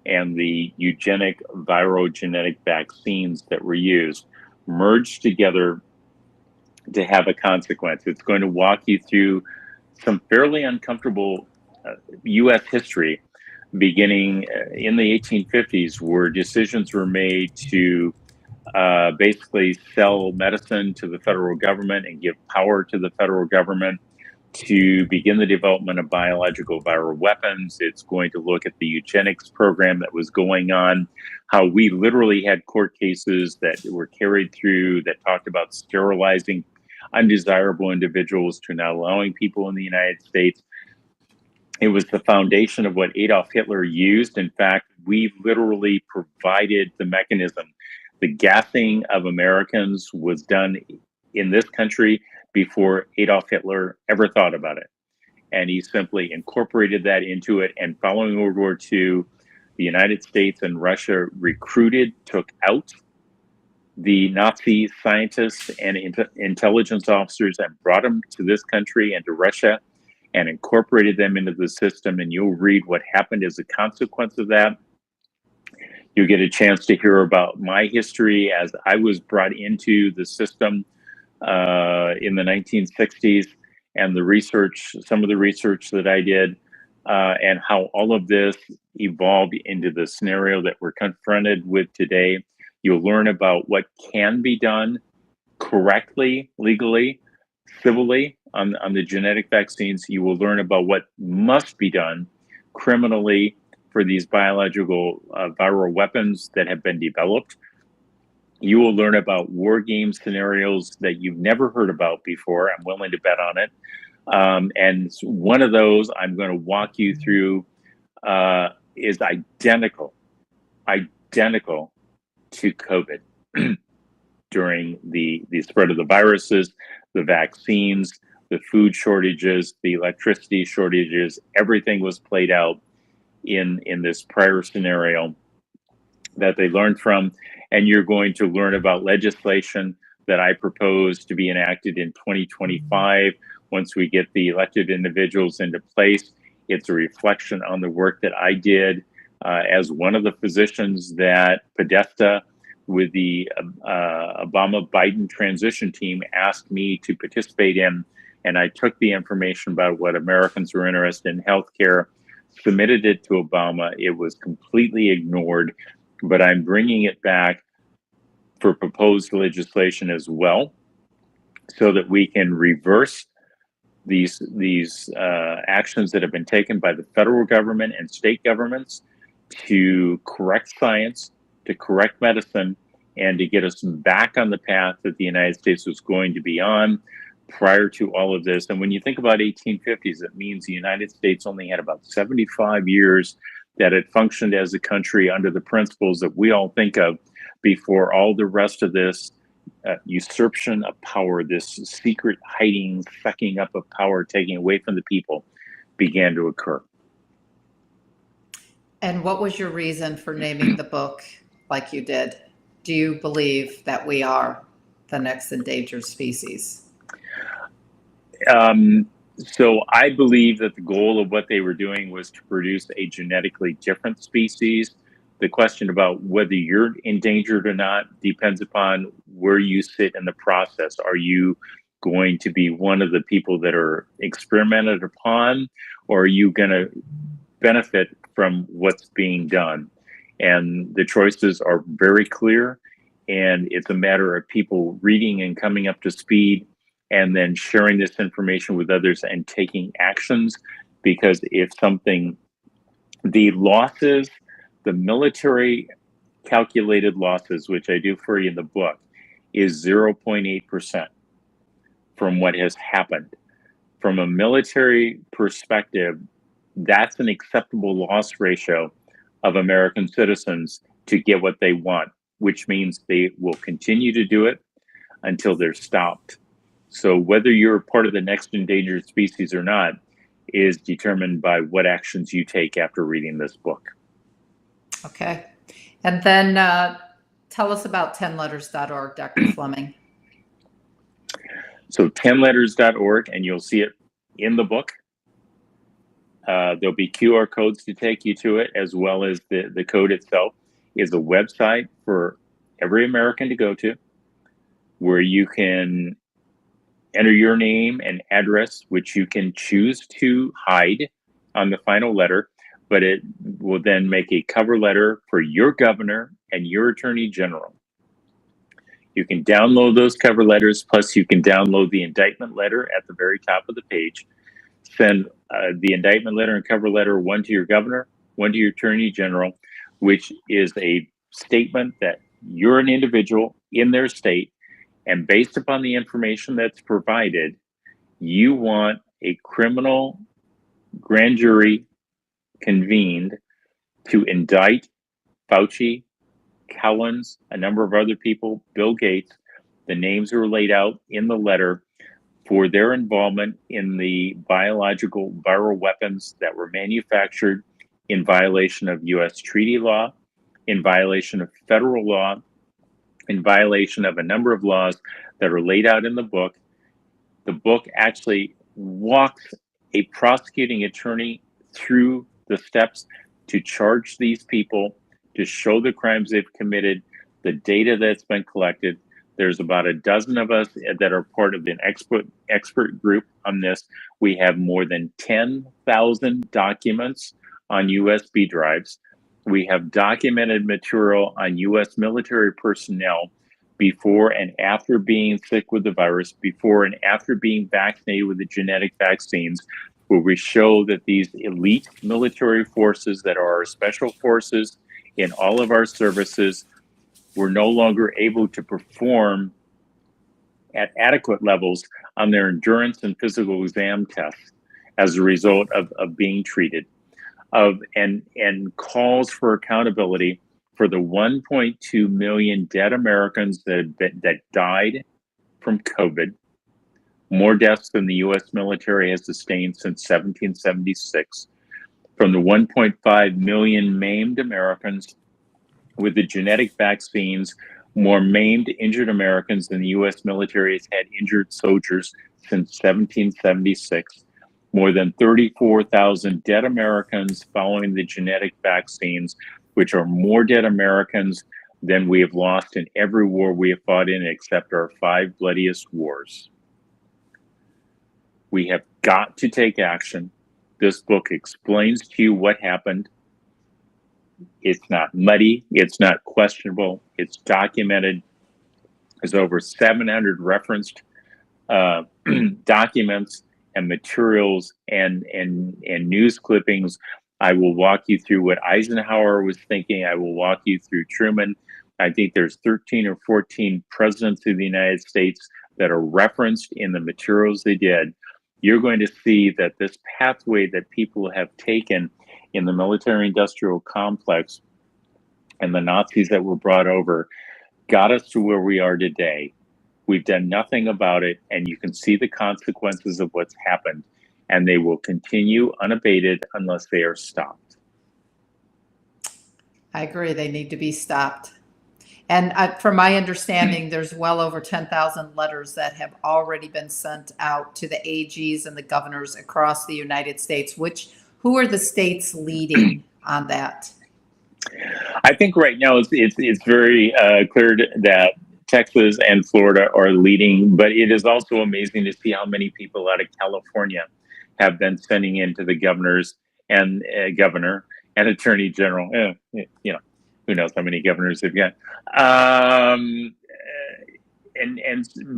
and the eugenic virogenetic vaccines that were used merged together to have a consequence. It's going to walk you through some fairly uncomfortable U.S. history beginning in the 1850s, where decisions were made to basically sell medicine to the federal government and give power to the federal government to begin the development of biological viral weapons. It's going to look at the eugenics program that was going on, how we literally had court cases that were carried through that talked about sterilizing undesirable individuals to not allowing people in the United States. It was the foundation of what Adolf Hitler used. In fact, we literally provided the mechanism. The gassing of Americans was done in this country before Adolf Hitler ever thought about it. And he simply incorporated that into it. And following World War II, the United States and Russia recruited, took out the Nazi scientists and intelligence officers and brought them to this country and to Russia and incorporated them into the system. And you'll read what happened as a consequence of that. You'll get a chance to hear about my history as I was brought into the system in the 1960s, and the research, some of the research that I did, and how all of this evolved into the scenario that we're confronted with today. You'll learn about what can be done correctly, legally, civilly on the genetic vaccines. You will learn about what must be done criminally for these biological viral weapons that have been developed. You will learn about war game scenarios that you've never heard about before. I'm willing to bet on it. And one of those I'm going to walk you through is identical to COVID during the spread of the viruses, the vaccines, the food shortages, the electricity shortages. Everything was played out in this prior scenario that they learned from. And you're going to learn about legislation that I propose to be enacted in 2025. Once we get the elected individuals into place, it's a reflection on the work that I did as one of the physicians that Podesta with the Obama-Biden transition team asked me to participate in. And I took the information about what Americans were interested in healthcare, submitted it to Obama. It was completely ignored, but I'm bringing it back for proposed legislation as well, so that we can reverse these actions that have been taken by the federal government and state governments to correct science, to correct medicine, and to get us back on the path that the United States was going to be on prior to all of this. And when you think about 1850s, it means the United States only had about 75 years that it functioned as a country under the principles that we all think of before all the rest of this usurpation of power, this secret hiding, sucking up of power, taking away from the people, began to occur. And what was your reason for naming the book like you did? Do you believe that we are the next endangered species? So I believe that the goal of what they were doing was to produce a genetically different species. The question about whether you're endangered or not depends upon where you sit in the process. Are you going to be one of the people that are experimented upon, or are you going to benefit from what's being done? And the choices are very clear, and it's a matter of people reading and coming up to speed and then sharing this information with others and taking actions. Because if something, the losses, the military calculated losses, which I do for you in the book, is 0.8% from what has happened. From a military perspective, that's an acceptable loss ratio of American citizens to get what they want, which means they will continue to do it until they're stopped. So whether you're part of the next endangered species or not is determined by what actions you take after reading this book. Okay. And then tell us about 10letters.org, Dr. Fleming. So 10letters.org, and you'll see it in the book. There'll be QR codes to take you to it, as well as the code itself is a website for every American to go to, where you can enter your name and address, which you can choose to hide on the final letter, but it will then make a cover letter for your governor and your attorney general. You can download those cover letters, plus you can download the indictment letter at the very top of the page. Send the indictment letter and cover letter, one to your governor, one to your attorney general, which is a statement that you're an individual in their state, and based upon the information that's provided, you want a criminal grand jury convened to indict Fauci, Collins, a number of other people, Bill Gates. The names are laid out in the letter for their involvement in the biological viral weapons that were manufactured in violation of U.S. treaty law, in violation of federal law, in violation of a number of laws that are laid out in the book. The book actually walks a prosecuting attorney through the steps to charge these people, to show the crimes they've committed, the data that's been collected. There's about a dozen of us that are part of an expert group on this. We have more than 10,000 documents on USB drives. We have documented material on U.S. military personnel before and after being sick with the virus, before and after being vaccinated with the genetic vaccines, where we show that these elite military forces that are our special forces in all of our services were no longer able to perform at adequate levels on their endurance and physical exam tests as a result of being treated, and calls for accountability for the 1.2 million dead Americans that died from COVID, more deaths than the U.S. military has sustained since 1776, from the 1.5 million maimed Americans with the genetic vaccines, more maimed, injured Americans than the U.S. military has had injured soldiers since 1776, more than 34,000 dead Americans following the genetic vaccines, which are more dead Americans than we have lost in every war we have fought in except our 5 bloodiest wars. We have got to take action. This book explains to you what happened. It's not muddy. It's not questionable. It's documented. There's over 700 referenced documents and materials and news clippings. I will walk you through what Eisenhower was thinking. I will walk you through Truman. I think there's 13 or 14 presidents of the United States that are referenced in the materials they did. You're going to see that this pathway that people have taken in the military-industrial complex and the Nazis that were brought over got us to where we are today. We've done nothing about it, and you can see the consequences of what's happened, and they will continue unabated unless they are stopped. I agree. They need to be stopped. And from my understanding, there's well over 10,000 letters that have already been sent out to the AGs and the governors across the United States. Who are the states leading on that? I think right now it's very clear that Texas and Florida are leading, but it is also amazing to see how many people out of California have been sending in to the governors and governor and attorney general. Who knows how many governors they've got.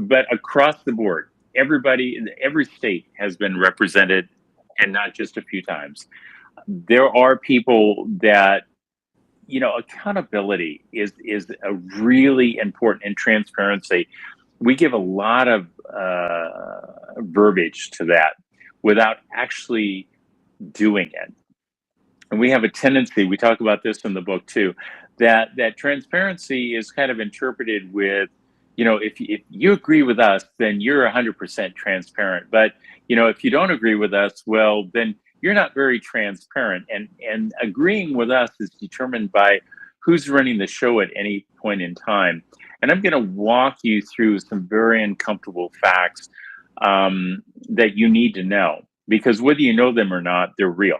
But across the board, every state has been represented, and not just a few times. There are people that, accountability is a really important, and transparency. We give a lot of verbiage to that without actually doing it. And we have a tendency, we talk about this in the book too, that transparency is kind of interpreted with, if you agree with us, then you're 100% transparent. But, if you don't agree with us, well, then you're not very transparent. And agreeing with us is determined by who's running the show at any point in time. And I'm going to walk you through some very uncomfortable facts that you need to know, because whether you know them or not, they're real.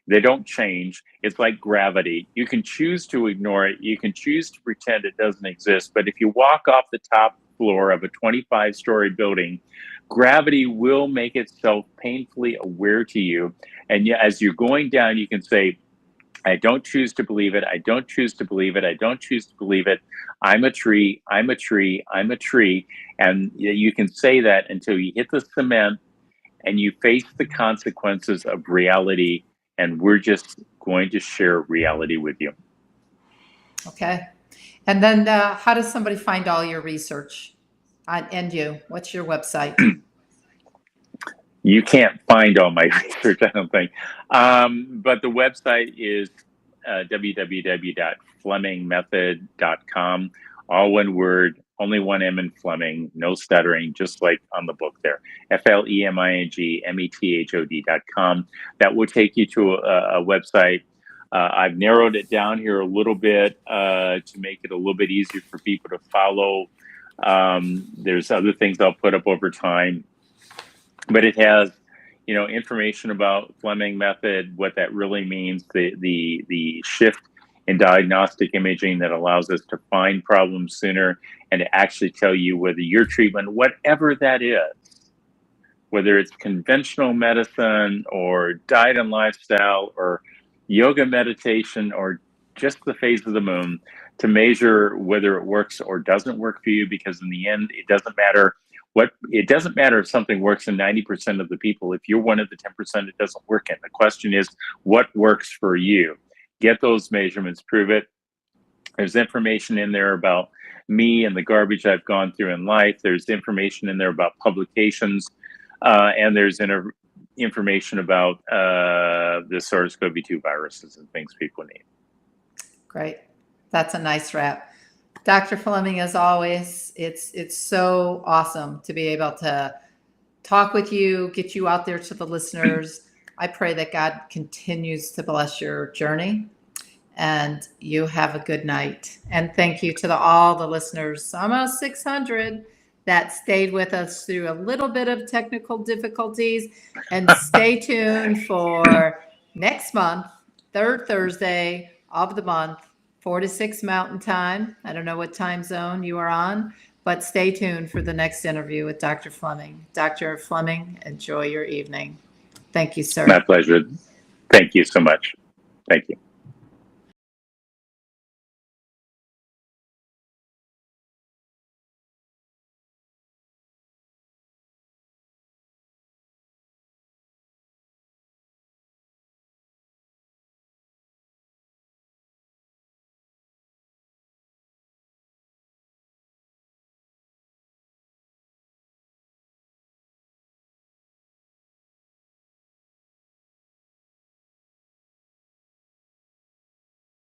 They don't change. It's like gravity. You can choose to ignore it. You can choose to pretend it doesn't exist. But if you walk off the top floor of a 25-story building, gravity will make itself painfully aware to you. And as you're going down, you can say, I don't choose to believe it. I don't choose to believe it. I don't choose to believe it. I'm a tree. I'm a tree. I'm a tree. And you can say that until you hit the cement and you face the consequences of reality. And we're just going to share reality with you. Okay. And then how does somebody find all your research and you? What's your website? You can't find all my research, I don't think. But the website is www.flemingmethod.com. All one word, only one M in Fleming, no stuttering, just like on the book there. FLEMINGMETHOD.com. That will take you to a website. I've narrowed it down here a little bit to make it a little bit easier for people to follow. There's other things I'll put up over time, but it has, information about Fleming method, what that really means, the shift in diagnostic imaging that allows us to find problems sooner and to actually tell you whether your treatment, whatever that is, whether it's conventional medicine or diet and lifestyle or yoga meditation or just the phase of the moon, to measure whether it works or doesn't work for you, because in the end, it doesn't matter if something works in 90% of the people. If you're one of the 10% it doesn't work in, the question is, what works for you? Get those measurements, prove it. There's information in there about me and the garbage I've gone through in life. There's information in there about publications, and there's information about the SARS-CoV-2 viruses and things people need. Great. That's a nice wrap. Dr. Fleming, as always, it's so awesome to be able to talk with you, get you out there to the listeners. I pray that God continues to bless your journey, and you have a good night. And thank you to all the listeners, almost 600, that stayed with us through a little bit of technical difficulties. And stay tuned for next month, third Thursday of the month, 4 to 6 Mountain Time. I don't know what time zone you are on, but stay tuned for the next interview with Dr. Fleming. Dr. Fleming, enjoy your evening. Thank you, sir. My pleasure. Thank you so much. Thank you.